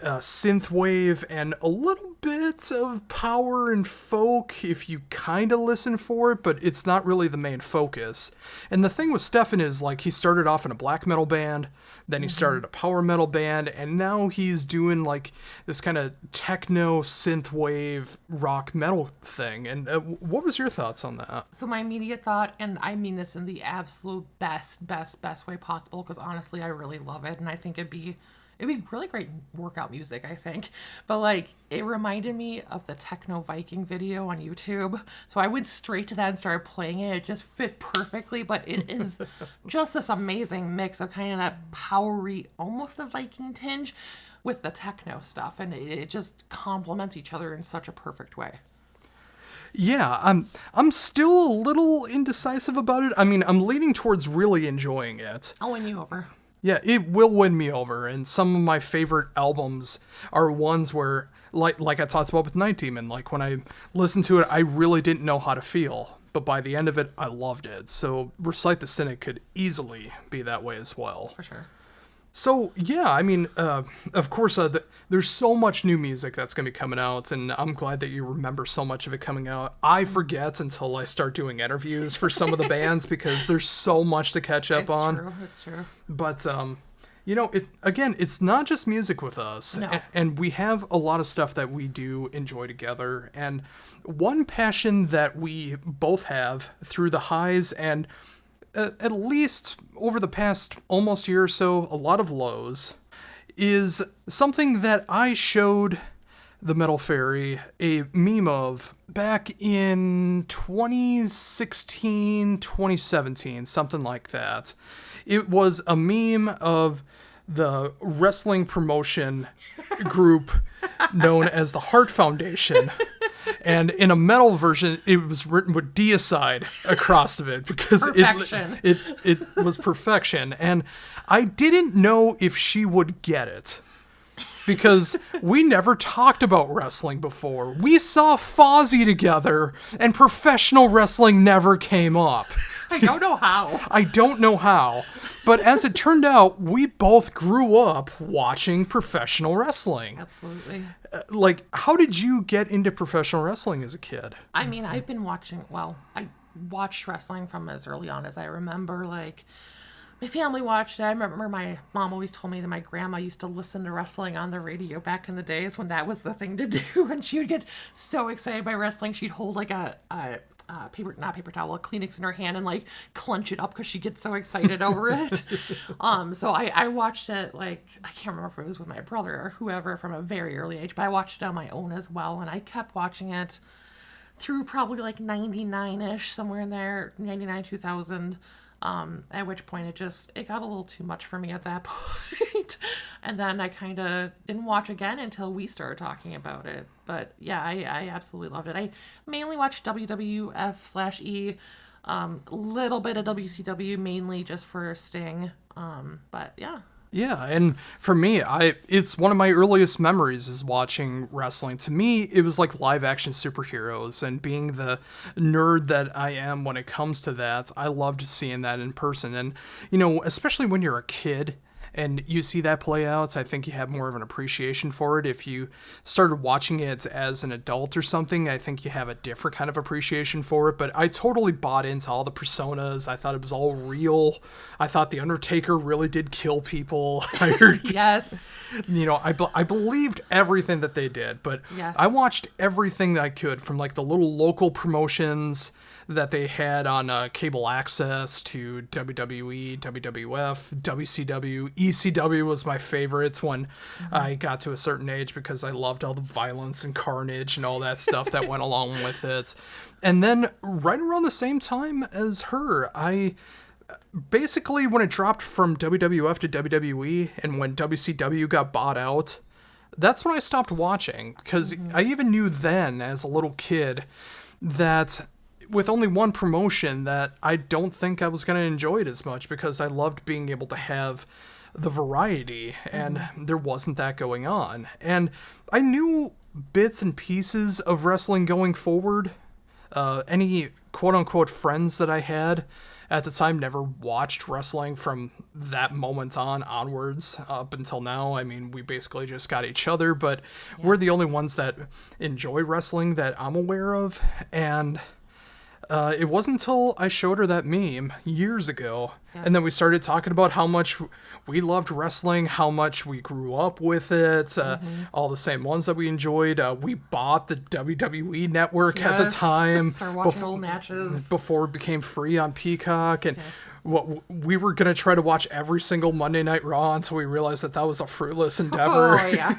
synthwave, and a little bit of power and folk if you kind of listen for it, but it's not really the main focus. And the thing with Stefan is he started off in a black metal band, then he started a power metal band, and now he's doing this kind of techno synthwave rock metal thing. And what was your thoughts on that? So my immediate thought, and I mean this in the absolute best way possible, because honestly I really love it, and I think it'd be really great workout music, I think. But it reminded me of the Techno Viking video on YouTube. So I went straight to that and started playing it. It just fit perfectly, but it is just this amazing mix of kind of that powery, almost a Viking tinge with the techno stuff. And it just complements each other in such a perfect way. Yeah, I'm still a little indecisive about it. I mean, I'm leaning towards really enjoying it. I'll win you over. Yeah, it will win me over, and some of my favorite albums are ones where, like I talked about with Night Demon, when I listened to it, I really didn't know how to feel, but by the end of it, I loved it. So Recite the Cynic could easily be that way as well. For sure. So, yeah, I mean, of course, there's so much new music that's going to be coming out, and I'm glad that you remember so much of it coming out. I forget until I start doing interviews for some of the bands, because there's so much to catch up on. It's true. But, it's not just music with us, No. and we have a lot of stuff that we do enjoy together, and one passion that we both have through the highs and at least over the past almost year or so, a lot of lows, is something that I showed the Metal Faerie a meme of back in 2016, 2017, something like that. It was a meme of the wrestling promotion group known as the Heart Foundation. And in a metal version, it was written with deicide across of it because it was perfection. And I didn't know if she would get it because we never talked about wrestling before. We saw Fozzy together, and professional wrestling never came up. I don't know how. I don't know how. But as it turned out, we both grew up watching professional wrestling. Absolutely. Like, how did you get into professional wrestling as a kid? I mean, I've been watching, I watched wrestling from as early on as I remember. Like, my family watched it. I remember my mom always told me that my grandma used to listen to wrestling on the radio back in the days when that was the thing to do. And she would get so excited by wrestling. She'd hold like a paper towel, a Kleenex in her hand and like clench it up because she gets so excited over it. So I watched it, like, I can't remember if it was with my brother or whoever from a very early age, but I watched it on my own as well. And I kept watching it through probably like 99-ish, somewhere in there, 99, 2000. At which point it got a little too much for me at that point. And then I kind of didn't watch again until we started talking about it. But yeah, I absolutely loved it. I mainly watched WWF/E, little bit of WCW, mainly just for Sting. But yeah. Yeah, and for me, it's one of my earliest memories is watching wrestling. To me, it was like live action superheroes, and being the nerd that I am when it comes to that, I loved seeing that in person. And, you know, especially when you're a kid and you see that play out, I think you have more of an appreciation for it. If you started watching it as an adult or something, I think you have a different kind of appreciation for it. But I totally bought into all the personas. I thought it was all real. I thought The Undertaker really did kill people. Yes. You know, I believed everything that they did, but yes. I watched everything that I could, from like the little local promotions that they had on cable access to WWE, WWF, WCW, ECW was my favorites when I got to a certain age because I loved all the violence and carnage and all that stuff that went along with it. And then right around the same time as her, I basically, when it dropped from WWF to WWE and when WCW got bought out, that's when I stopped watching, because I even knew then as a little kid that with only one promotion that I don't think I was going to enjoy it as much, because I loved being able to have the variety, and there wasn't that going on. And I knew bits and pieces of wrestling going forward. Any quote-unquote friends that I had at the time never watched wrestling from that moment onwards up until now. I mean, we basically just got each other, but we're the only ones that enjoy wrestling that I'm aware of. And it wasn't until I showed her that meme years ago, and then we started talking about how much we loved wrestling, how much we grew up with it, all the same ones that we enjoyed. We bought the WWE Network at the time. Started watching old matches. Before it became free on Peacock, and we were going to try to watch every single Monday Night Raw until we realized that was a fruitless endeavor. Oh, yeah.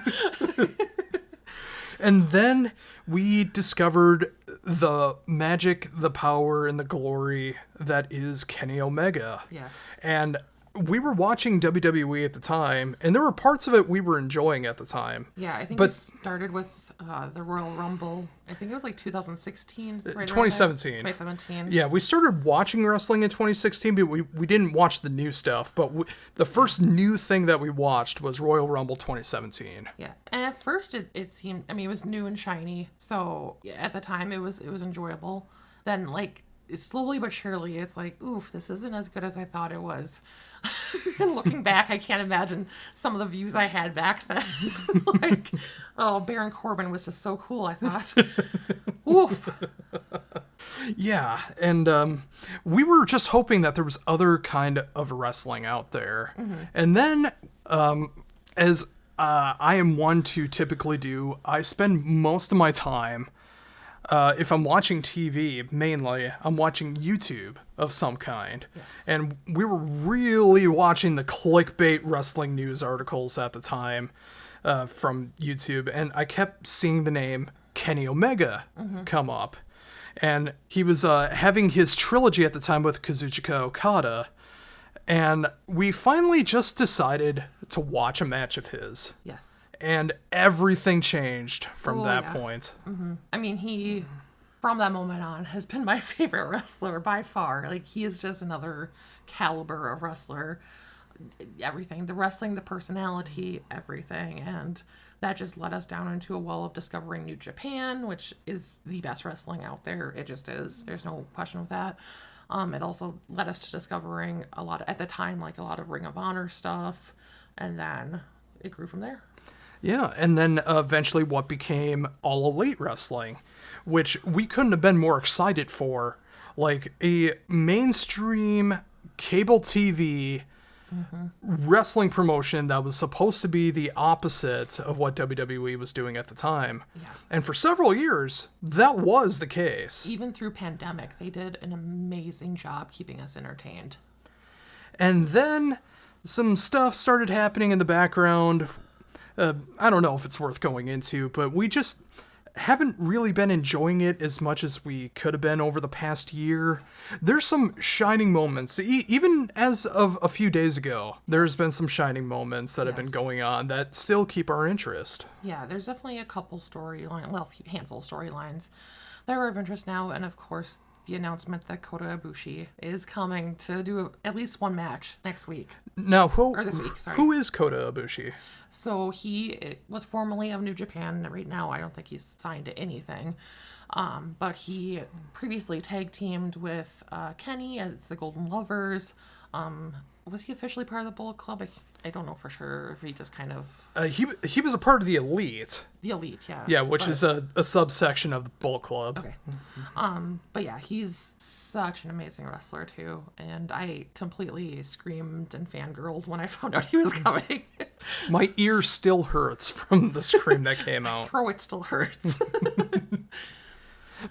And then we discovered the magic, the power, and the glory that is Kenny Omega. Yes. And we were watching WWE at the time, and there were parts of it we were enjoying at the time. Yeah, I think we started with the Royal Rumble. I think it was like 2016. Right 2017. 2017. Yeah, we started watching wrestling in 2016, but we didn't watch the new stuff. But the first new thing that we watched was Royal Rumble 2017. Yeah, and at first it seemed, I mean, it was new and shiny. So at the time it was enjoyable. Then like slowly but surely it's like, oof, this isn't as good as I thought it was. And looking back, I can't imagine some of the views I had back then. Like, oh, Baron Corbin was just so cool, I thought. Oof. Yeah, and we were just hoping that there was other kind of wrestling out there. And then, as I am one to typically do, I spend most of my time, if I'm watching TV, mainly, I'm watching YouTube of some kind. Yes. And we were really watching the clickbait wrestling news articles at the time. from YouTube, and I kept seeing the name Kenny Omega come up. And he was having his trilogy at the time with Kazuchika Okada, and we finally just decided to watch a match of his. Yes. And everything changed from that point. I mean, he, from that moment on, has been my favorite wrestler by far. Like, he is just another caliber of wrestler. Everything, the wrestling, the personality, everything. And that just led us down into a well of discovering New Japan, which is the best wrestling out there. It just is. There's no question of that. It also led us to discovering a lot, at the time, like a lot of Ring of Honor stuff. And then it grew from there. Yeah, and then eventually what became All Elite Wrestling, which we couldn't have been more excited for. Like, a mainstream cable TV wrestling promotion that was supposed to be the opposite of what WWE was doing at the time. Yeah. And for several years, that was the case. Even through pandemic, they did an amazing job keeping us entertained. And then some stuff started happening in the background. I don't know if it's worth going into, but we just haven't really been enjoying it as much as we could have been over the past year. There's some shining moments. Even as of a few days ago, there's been some shining moments that have been going on that still keep our interest. Yeah, there's definitely a couple a handful of storylines that are of interest now, and of course, the announcement that Kota Ibushi is coming to do at least one match next week. Now, This week, sorry. Who is Kota Ibushi? So he was formerly of New Japan. Right now, I don't think he's signed to anything. But he previously tag teamed with Kenny as the Golden Lovers. Was he officially part of the Bullet Club? I don't know for sure if he just kind of... He was a part of the Elite. The Elite, yeah. Yeah, which is a subsection of the Bullet Club. Okay. But yeah, he's such an amazing wrestler too. And I completely screamed and fangirled when I found out he was coming. My ear still hurts from the scream that came out. Throw it still hurts.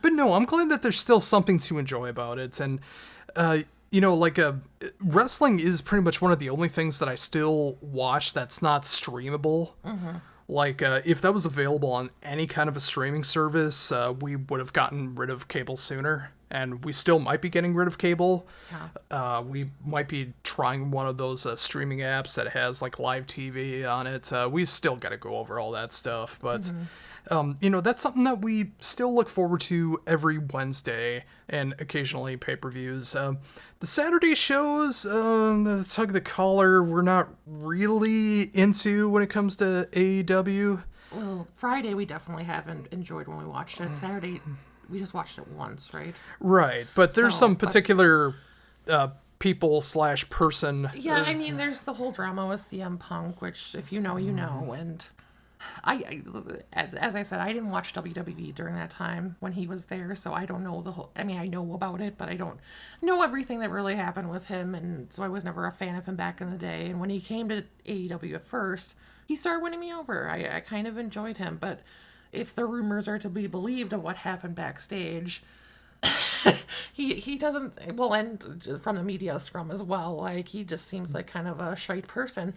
But no, I'm glad that there's still something to enjoy about it. And, wrestling is pretty much one of the only things that I still watch that's not streamable. Like, if that was available on any kind of a streaming service, we would have gotten rid of cable sooner. And we still might be getting rid of cable. Yeah. We might be trying one of those streaming apps that has, like, live TV on it. We still got to go over all that stuff. But, that's something that we still look forward to every Wednesday and occasionally pay-per-views. The Saturday shows, the Tug the Collar, we're not really into when it comes to AEW. Well, Friday we definitely haven't enjoyed when we watched it. Saturday... We just watched it once, right? Right, but there's some particular people/person. Yeah, I mean, there's the whole drama with CM Punk, which if you know, you know. And as I said, I didn't watch WWE during that time when he was there, so I don't know the whole... I mean, I know about it, but I don't know everything that really happened with him, and so I was never a fan of him back in the day. And when he came to AEW at first, he started winning me over. I kind of enjoyed him, but... if the rumors are to be believed of what happened backstage, he doesn't, well, and from the media scrum as well, like, he just seems like kind of a shite person.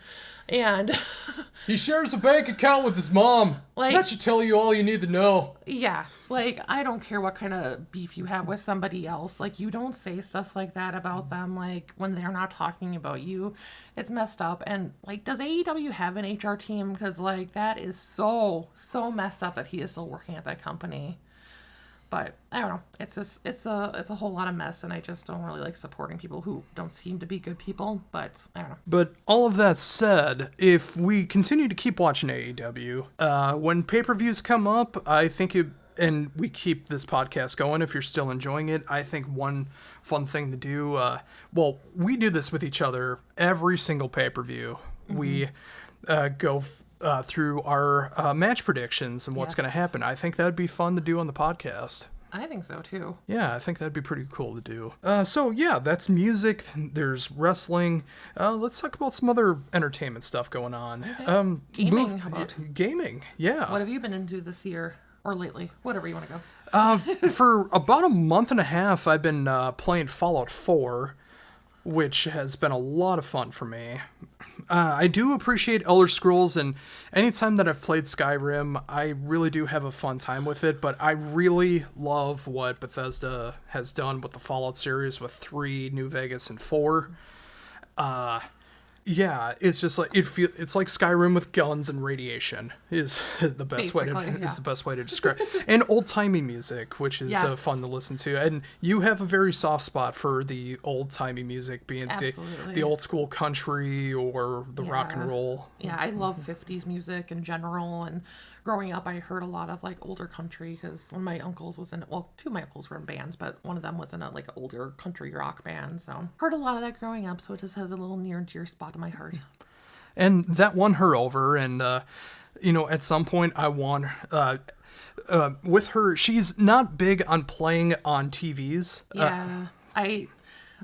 And he shares a bank account with his mom. Like, that should tell you all you need to know. Yeah, like, I don't care what kind of beef you have with somebody else. Like, you don't say stuff like that about them, like, when they're not talking about you. It's messed up. And, like, does AEW have an HR team? Because, like, that is so messed up that he is still working at that company. But I don't know. It's just it's a whole lot of mess, and I just don't really like supporting people who don't seem to be good people. But I don't know. But all of that said, if we continue to keep watching AEW, when pay-per-views come up, I think and we keep this podcast going if you're still enjoying it, I think one fun thing to do, we do this with each other every single pay-per-view. We go through our match predictions and what's going to happen. I think that would be fun to do on the podcast. I think so too. Yeah, I think that'd be pretty cool to do. So yeah, that's music. There's wrestling. Let's talk about some other entertainment stuff going on. Okay. Gaming, how about? Gaming, yeah. What have you been into this year or lately? Whatever you want to go. For about a month and a half, I've been playing Fallout 4, which has been a lot of fun for me. I do appreciate Elder Scrolls, and anytime that I've played Skyrim, I really do have a fun time with it, but I really love what Bethesda has done with the Fallout series with 3, New Vegas, and 4. Yeah, it's just like it's like Skyrim with guns and radiation is the best is the best way to describe it. And old-timey music, which is fun to listen to. And you have a very soft spot for the old-timey music, being the old school country or the rock and roll. Yeah, I love 50s music in general, and growing up I heard a lot of like older country because one of my uncles was in, well, two of my uncles were in bands, but one of them was in a like older country rock band, so heard a lot of that growing up, so it just has a little near and dear spot in my heart. And that won her over, and at some point I want with her, she's not big on playing on TVs.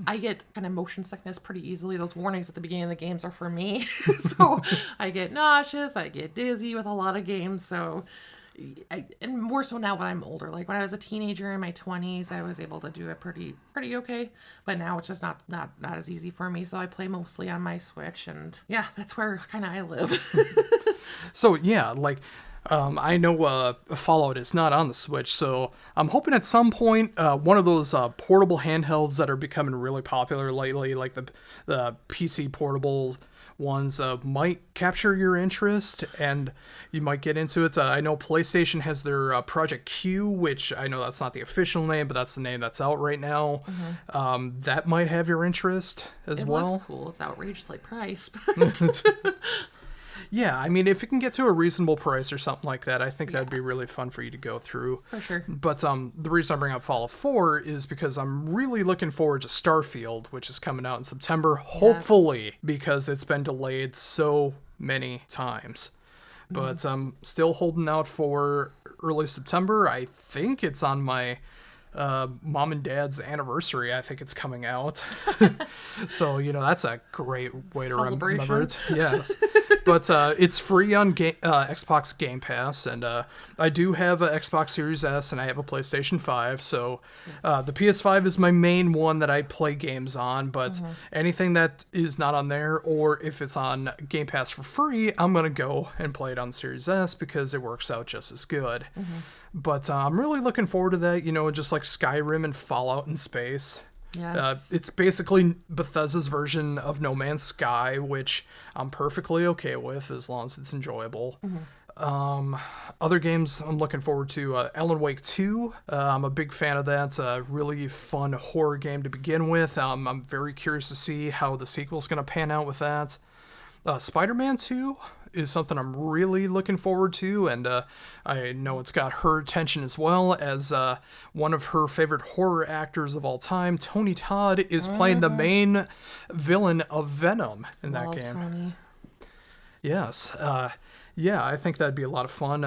I get kind of motion sickness pretty easily. Those warnings at the beginning of the games are for me. So I get nauseous, I get dizzy with a lot of games. So, and more so now when I'm older. Like when I was a teenager in my 20s, I was able to do it pretty okay. But now it's just not as easy for me. So I play mostly on my Switch, and yeah, that's where kind of I live. So yeah, like. I know Fallout is not on the Switch, so I'm hoping at some point one of those portable handhelds that are becoming really popular lately, like the PC portable ones, might capture your interest, and you might get into it. I know PlayStation has their Project Q, which I know that's not the official name, but that's the name that's out right now. Mm-hmm. That might have your interest as well. It looks cool. It's outrageously priced. Yeah, I mean, if it can get to a reasonable price or something like that, I think that'd be really fun for you to go through. For sure. But the reason I bring up Fallout 4 is because I'm really looking forward to Starfield, which is coming out in September, hopefully, because it's been delayed so many times. But I'm still holding out for early September. I think it's on my mom and dad's anniversary. I think it's coming out. So, that's a great way to remember it. Yes. But it's free on Xbox Game Pass, and I do have an Xbox Series S, and I have a PlayStation 5, so the PS5 is my main one that I play games on, but anything that is not on there, or if it's on Game Pass for free, I'm going to go and play it on Series S because it works out just as good. But I'm really looking forward to that, just like Skyrim and Fallout in space. Yes. It's basically Bethesda's version of No Man's Sky, which I'm perfectly okay with as long as it's enjoyable. Other games I'm looking forward to, Alan Wake 2. I'm a big fan of that. Really fun horror game to begin with. I'm very curious to see how the sequel's going to pan out with that. Spider-Man 2 is something I'm really looking forward to, and I know it's got her attention as well, as one of her favorite horror actors of all time, Tony Todd, is playing the main villain of Venom in that game. Tony. Yes. Yeah, I think that'd be a lot of fun.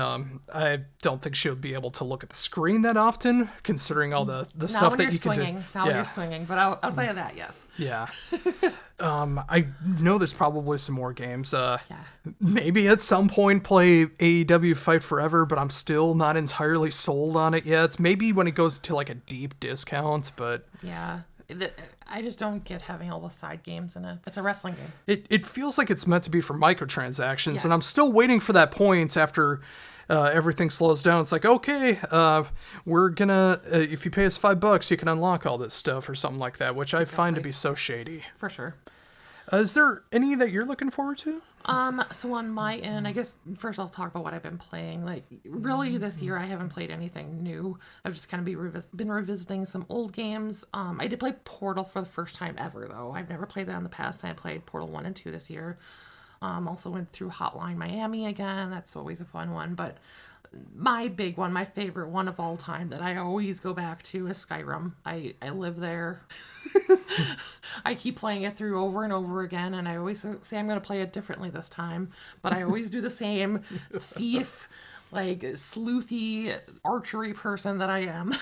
I don't think she'll be able to look at the screen that often, considering all the stuff that you can do. Now you're swinging, but outside of that, yes. Yeah. I know there's probably some more games. Maybe at some point play AEW Fight Forever, but I'm still not entirely sold on it yet. Maybe when it goes to like a deep discount, but... Yeah. I just don't get having all the side games in it. It's a wrestling game. It feels like it's meant to be for microtransactions, and I'm still waiting for that point after everything slows down. It's like, okay, we're gonna, if you pay us $5, you can unlock all this stuff or something like that, which I find to be so shady. For sure. Is there any that you're looking forward to? So on my end, I guess first I'll talk about what I've been playing. Like, really this year I haven't played anything new. I've just kind of been revisiting some old games. I did play Portal for the first time ever, though. I've never played that in the past, and I played Portal 1 and 2 this year. Also went through Hotline Miami again. That's always a fun one, but my big one, my favorite one of all time that I always go back to is Skyrim. I live there. I keep playing it through over and over again, and I always say I'm going to play it differently this time, but I always do the same thief, like sleuthy archery person that I am.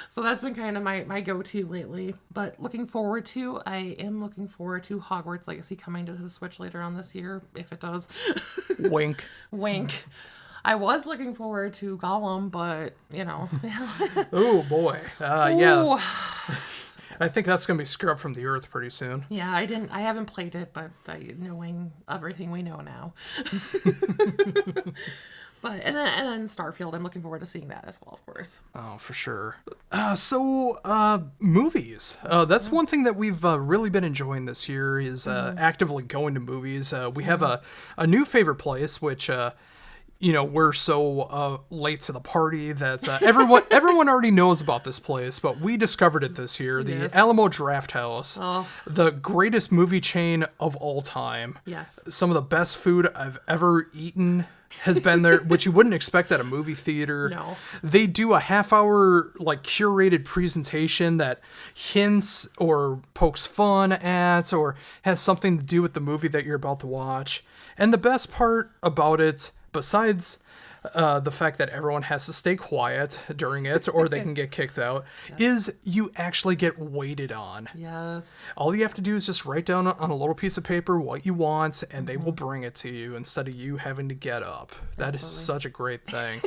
So that's been kind of my go-to lately. But I am looking forward to Hogwarts Legacy coming to the Switch later on this year, if it does. Wink. Wink. I was looking forward to Gollum, but, Oh, boy. Yeah. I think that's going to be scrubbed from the earth pretty soon. Yeah, I haven't played it, but knowing everything we know now. But and then Starfield, I'm looking forward to seeing that as well, of course. Oh, for sure. Movies. That's one thing that we've really been enjoying this year is actively going to movies. We have a new favorite place, which we're so late to the party that everyone already knows about this place, but we discovered it this year. The Yes. Alamo Drafthouse, the greatest movie chain of all time. Yes. Some of the best food I've ever eaten has been there, which you wouldn't expect at a movie theater. No. They do a half-hour curated presentation that hints or pokes fun at or has something to do with the movie that you're about to watch. And the best part about it, besides the fact that everyone has to stay quiet during it or they can get kicked out, is you actually get waited on. Yes. All you have to do is just write down on a little piece of paper what you want, and they will bring it to you instead of you having to get up. That is such a great thing.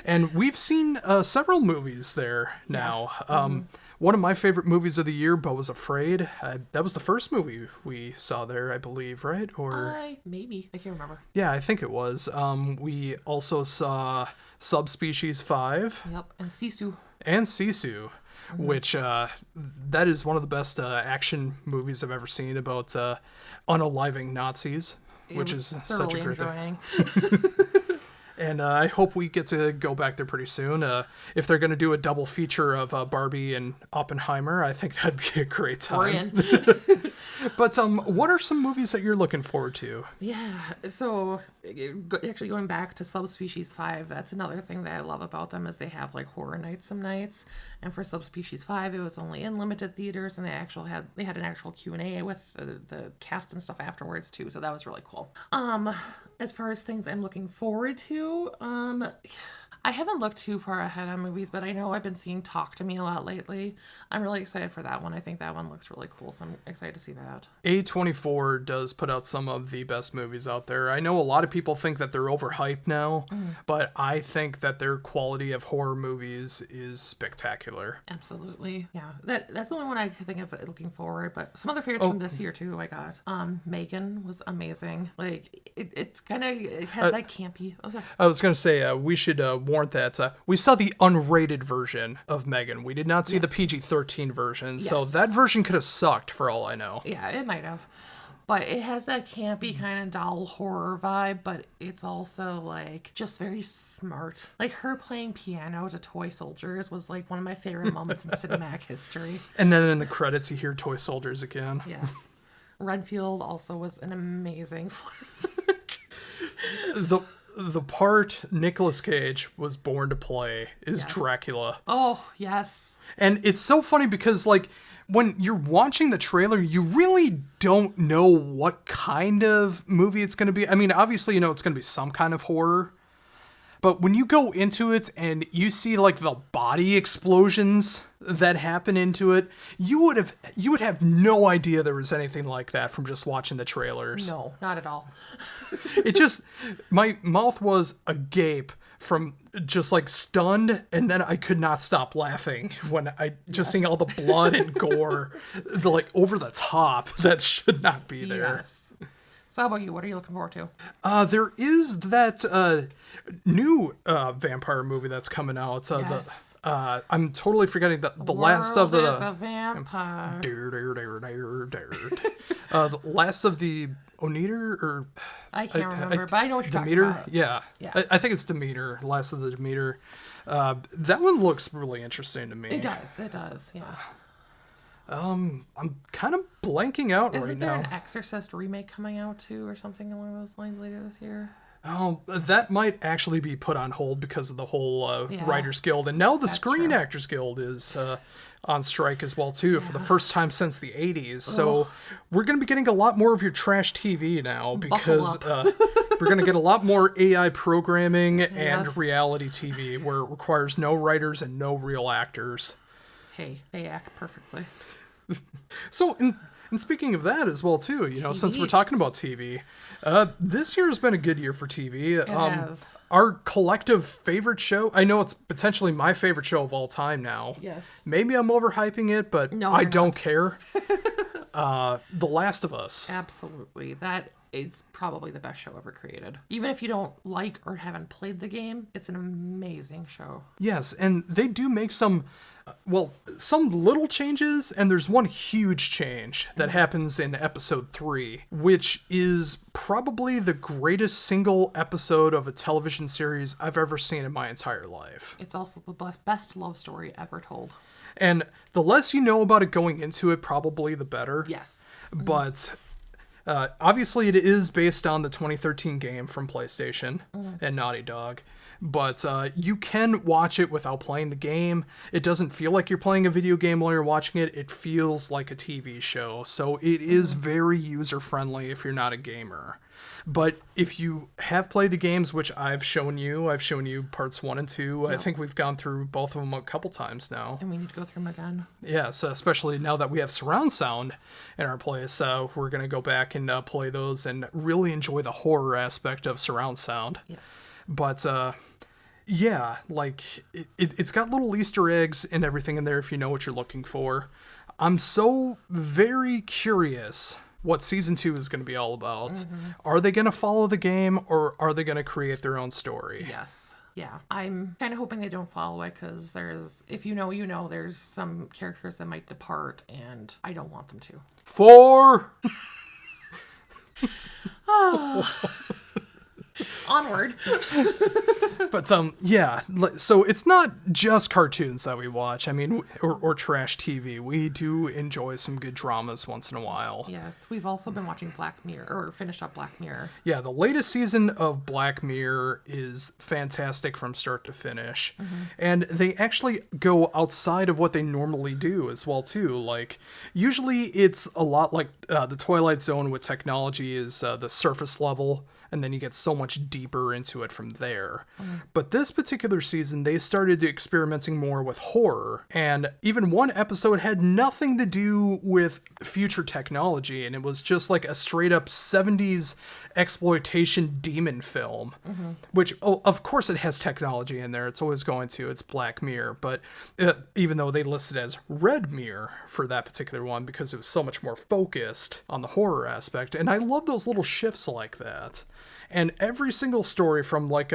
And we've seen several movies there now. One of my favorite movies of the year, Beau Was Afraid. That was the first movie we saw there, I believe, right? Or maybe. I can't remember. yeah, I think it was. We also saw Subspecies 5. Yep. And Sisu. And Sisu, which that is one of the best action movies I've ever seen about unaliving Nazis, which is such a great thing. And I hope we get to go back there pretty soon. If they're going to do a double feature of Barbie and Oppenheimer, I think that'd be a great time. But what are some movies that you're looking forward to? Yeah, so actually going back to Subspecies 5, that's another thing that I love about them is they have horror nights some nights. And for Subspecies 5, it was only in limited theaters, and they had an actual Q&A with the cast and stuff afterwards too, so that was really cool. As far as things I'm looking forward to, I haven't looked too far ahead on movies, but I know I've been seeing Talk to Me a lot lately. I'm really excited for that one. I think that one looks really cool, so I'm excited to see that. A24 does put out some of the best movies out there. I know a lot of people think that they're overhyped now, but I think that their quality of horror movies is spectacular. Absolutely. Yeah, that's the only one I could think of looking forward, but some other favorites from this year too I got. Megan was amazing. It has that campy... Oh, sorry. I was going to say, we should warrant that. We saw the unrated version of Megan. We did not see the PG-13 version, so that version could have sucked for all I know. Yeah, it might have. But it has that campy kind of doll horror vibe, but it's also just very smart. Her playing piano to toy soldiers was one of my favorite moments in cinematic history. And then in the credits you hear toy soldiers again. Yes. Renfield also was an amazing flick. The part Nicolas Cage was born to play is Dracula. Oh, yes. And it's so funny because, when you're watching the trailer, you really don't know what kind of movie it's going to be. I mean, obviously, it's going to be some kind of horror. But when you go into it and you see, the body explosions that happen into it, you would have no idea there was anything like that from just watching the trailers. No, not at all. My mouth was agape from just stunned, and then I could not stop laughing when I just seeing all the blood and gore, over the top that should not be there. Yes. So how about you? What are you looking forward to? There is that new vampire movie that's coming out. Yes. I'm totally forgetting the last of the... Is a vampire. The last of the Oneater, or... I can't remember, but I know what you're Demeter? talking about. Yeah. I think it's Demeter, Last of the Demeter. That one looks really interesting to me. It does, yeah. I'm kind of blanking out right now. Isn't there an Exorcist remake coming out too, or something along those lines later this year? Oh, that might actually be put on hold because of the whole Writers Guild, and now the Screen Actors Guild is on strike as well too for the first time since the 80s. So we're going to be getting a lot more of your trash TV now because we're going to get a lot more AI programming and reality TV where it requires no writers and no real actors. Hey, they act perfectly. So And speaking of that as well, too, since we're talking about TV, this year has been a good year for TV. It has. Our collective favorite show, I know it's potentially my favorite show of all time now. Yes. Maybe I'm overhyping it, but No, I you're don't not. care. The Last of Us. Absolutely. That is probably the best show ever created. Even if you don't like or haven't played the game, it's an amazing show. Yes, and they do make some little changes, and there's one huge change that happens in episode 3, which is probably the greatest single episode of a television series I've ever seen in my entire life. It's also the best love story ever told. And the less you know about it going into it, probably the better. Yes. But obviously it is based on the 2013 game from PlayStation and Naughty Dog. But you can watch it without playing the game. It doesn't feel like you're playing a video game while you're watching it. It feels like a TV show. So it is very user-friendly if you're not a gamer. But if you have played the games, which I've shown you parts 1 and 2. Yep. I think we've gone through both of them a couple times now. And we need to go through them again. Yes, especially now that we have surround sound in our place. We're going to go back and play those and really enjoy the horror aspect of surround sound. Yes. But yeah, like it's got little Easter eggs and everything in there if you know what you're looking for. I'm so very curious what season 2 is going to be all about. Are they going to follow the game, or are they going to create their own story? Yes. Yeah. I'm kind of hoping they don't follow it, because if you know, there's some characters that might depart, and I don't want them to. 4! Onward. But yeah, so it's not just cartoons that we watch. I mean, or trash TV. We do enjoy some good dramas once in a while. Yes, we've also been watching Black Mirror, or finished up Black Mirror. Yeah, the latest season of Black Mirror is fantastic from start to finish. And they actually go outside of what they normally do as well, too. Like, usually it's a lot like the Twilight Zone with technology is the surface level, and then you get so much deeper into it from there. But this particular season, they started experimenting more with horror, and even one episode had nothing to do with future technology, and it was just like a straight-up 70s exploitation demon film, which, of course it has technology in there, it's always going to, it's Black Mirror, but even though they listed as Red Mirror for that particular one, because it was so much more focused on the horror aspect, and I love those little shifts like that. And every single story from like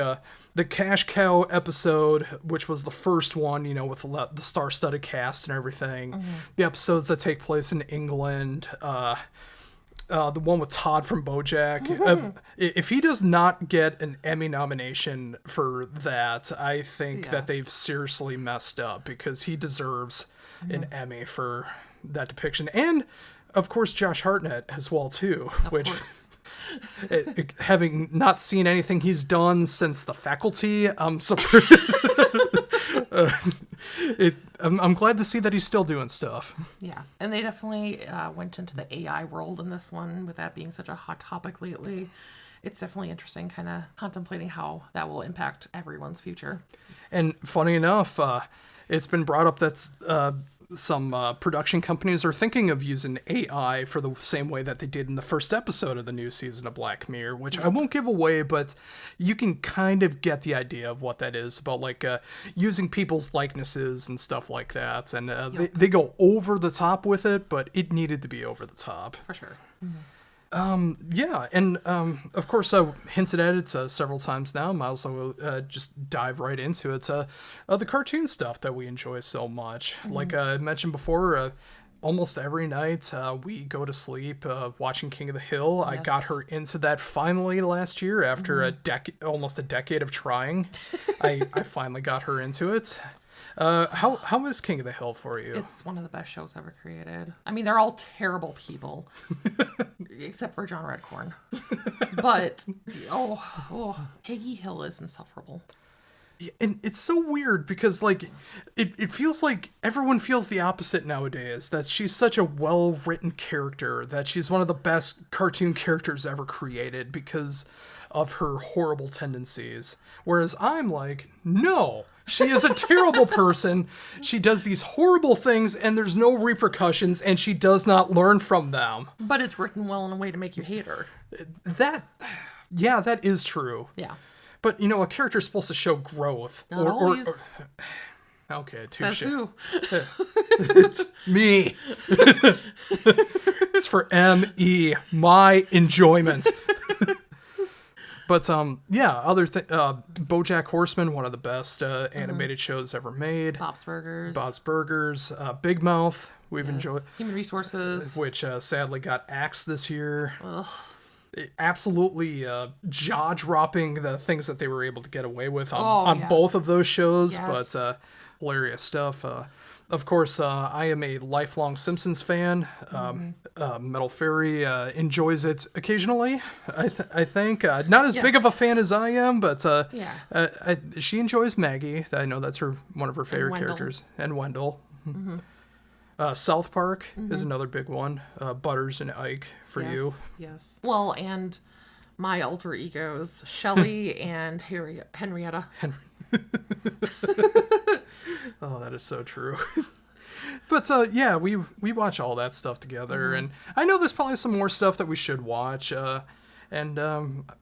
the Cash Cow episode, which was the first one, with the star-studded cast and everything, the episodes that take place in England, the one with Todd from BoJack. If he does not get an Emmy nomination for that, I think that they've seriously messed up, because he deserves an Emmy for that depiction. And, of course, Josh Hartnett as well, too. Of course. Having not seen anything he's done since The Faculty, I'm glad to see that he's still doing stuff. Yeah, and they definitely went into the AI world in this one, with that being such a hot topic lately. It's definitely interesting, kind of contemplating how that will impact everyone's future. And funny enough, it's been brought up that some production companies are thinking of using AI for the same way that they did in the first episode of the new season of Black Mirror, which I won't give away, but you can kind of get the idea of what that is, about like using people's likenesses and stuff like that. And they go over the top with it, but it needed to be over the top. For sure. Yeah, and of course I hinted at it several times now. Might as well just dive right into it. The cartoon stuff that we enjoy so much. Like I mentioned before, almost every night we go to sleep watching King of the Hill. Yes. I got her into that finally last year after almost a decade of trying. I finally got her into it. How is King of the Hill for you? It's one of the best shows ever created. I mean, they're all terrible people, except for John Redcorn. But Peggy Hill is insufferable. And it's so weird because, like, it feels like everyone feels the opposite nowadays, that she's such a well-written character, that she's one of the best cartoon characters ever created because of her horrible tendencies. Whereas I'm like, no, She is a terrible person. She does these horrible things, and there's no repercussions, and she does not learn from them. But it's written well in a way to make you hate her. That is true. Yeah. But, a character's supposed to show growth. Not always. Okay, Says touche. who? It's me. It's for M.E., my enjoyment. But, other BoJack Horseman, one of the best animated shows ever made. Bob's Bob's Burgers. Big Mouth, we've enjoyed. Human Resources. Which sadly got axed this year. Ugh. Absolutely jaw-dropping, the things that they were able to get away with on both of those shows. Yes. But hilarious stuff. Of course, I am a lifelong Simpsons fan. Metal Faerie enjoys it occasionally, I think. Not as big of a fan as I am, but she enjoys Maggie. I know that's one of her favorite characters. And Wendell. South Park is another big one. Butters and Ike for you. Yes. Well, and my alter egos, Shelley and Henrietta. Oh, that is so true. But we watch all that stuff together, and I know there's probably some more stuff that we should watch, and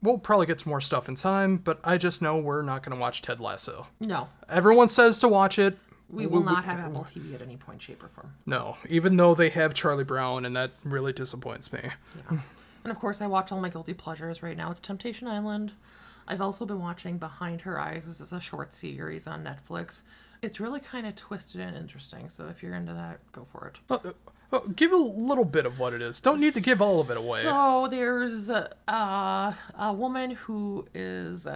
we'll probably get to more stuff in time, but I just know we're not going to watch Ted Lasso. No. Everyone says to watch it. We will not have Apple TV at any point, shape, or form. No, even though they have Charlie Brown, and that really disappoints me. Yeah. And of course, I watch all my guilty pleasures right now. It's Temptation Island. I've also been watching Behind Her Eyes. This is a short series on Netflix. It's really kind of twisted and interesting, so if you're into that, go for it. Give a little bit of what it is. Don't need to give all of it away. So there's a woman who is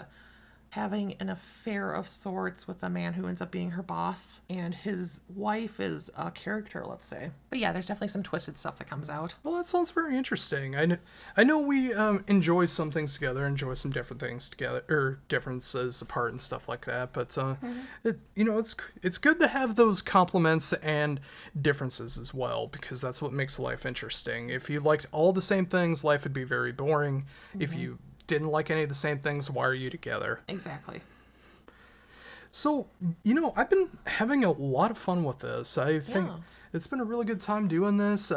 having an affair of sorts with a man who ends up being her boss, and his wife is a character, let's say. But yeah, there's definitely some twisted stuff that comes out. Well, that sounds very interesting. I know we enjoy some things together, enjoy some different things together, or differences apart and stuff like that. But it's good to have those complements and differences as well, because that's what makes life interesting. If you liked all the same things, life would be very boring. If you didn't like any of the same things, why are you together? Exactly. So, I've been having a lot of fun with this. I think it's been a really good time doing this.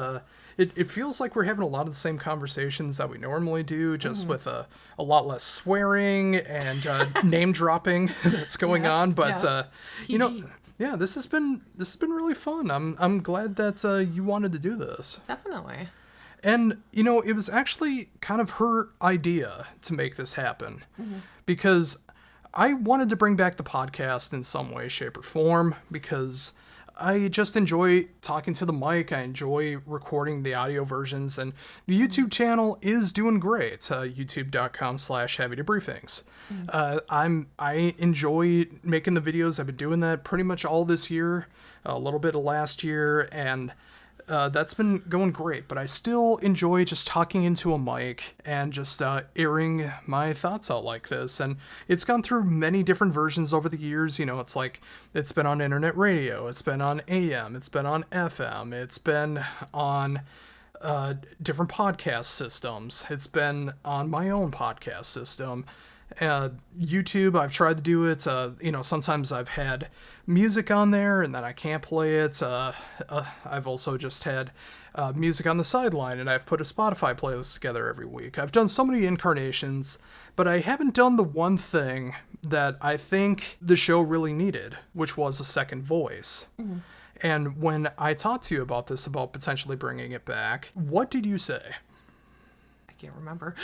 It feels like we're having a lot of the same conversations that we normally do, just with a lot less swearing and name dropping that's going on. But this has been really fun. I'm glad that you wanted to do this. Definitely. And, it was actually kind of her idea to make this happen, because I wanted to bring back the podcast in some way, shape, or form, because I just enjoy talking to the mic. I enjoy recording the audio versions, and the YouTube channel is doing great. youtube.com/Heavy Debriefings. I enjoy making the videos. I've been doing that pretty much all this year, a little bit of last year, and that's been going great, but I still enjoy just talking into a mic and just airing my thoughts out like this. And it's gone through many different versions over the years. It's like, it's been on internet radio, it's been on AM, it's been on FM, it's been on different podcast systems, it's been on my own podcast system. YouTube, I've tried to do it. Sometimes I've had music on there and then I can't play it. I've also just had music on the sideline, and I've put a Spotify playlist together every week. I've done so many incarnations, but I haven't done the one thing that I think the show really needed, which was a second voice. And when I talked to you about this, about potentially bringing it back, what did you say? I can't remember.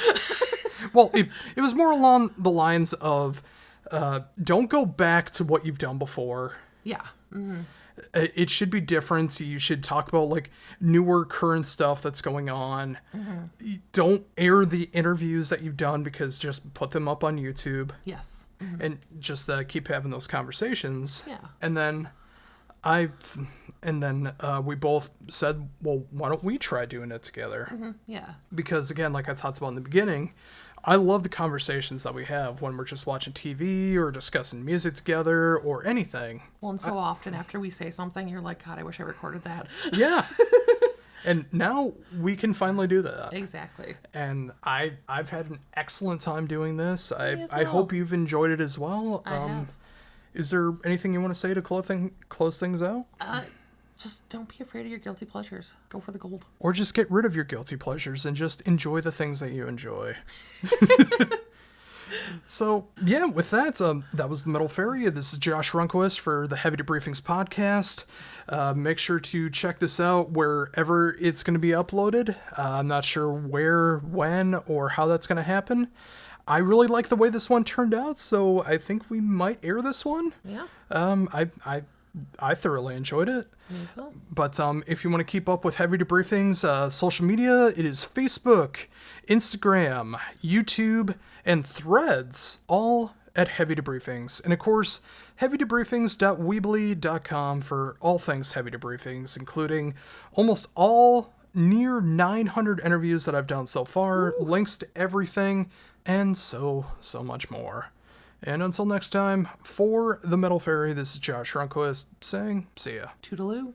Well, it was more along the lines of, don't go back to what you've done before. Yeah. Mm-hmm. It should be different. You should talk about like newer current stuff that's going on. Don't air the interviews that you've done, because just put them up on YouTube. Yes. And just keep having those conversations. Yeah. And then we both said, well, why don't we try doing it together? Yeah. Because again, like I talked about in the beginning, I love the conversations that we have when we're just watching TV or discussing music together or anything. Well, and so often after we say something, you're like, God, I wish I recorded that. Yeah. And now we can finally do that. Exactly. And I've had an excellent time doing this. I well. hope you've enjoyed it as well. I have. Is there anything you want to say to close things out? Just don't be afraid of your guilty pleasures. Go for the gold. Or just get rid of your guilty pleasures and just enjoy the things that you enjoy. So, yeah, with that, that was the Metal Faerie. This is Josh Rundquist for the Heavy Debriefings Podcast. Make sure to check this out wherever it's going to be uploaded. I'm not sure where, when, or how that's going to happen. I really like the way this one turned out, so I think we might air this one. Yeah. I thoroughly enjoyed it. Me as well. But if you want to keep up with Heavy Debriefings, social media, it is Facebook, Instagram, YouTube, and Threads, all at Heavy Debriefings. And of course, heavydebriefings.weebly.com for all things Heavy Debriefings, including almost all near 900 interviews that I've done so far, links to everything, and so much more. And until next time, for the Metal Faerie, this is Josh Rundquist saying, see ya. Toodaloo.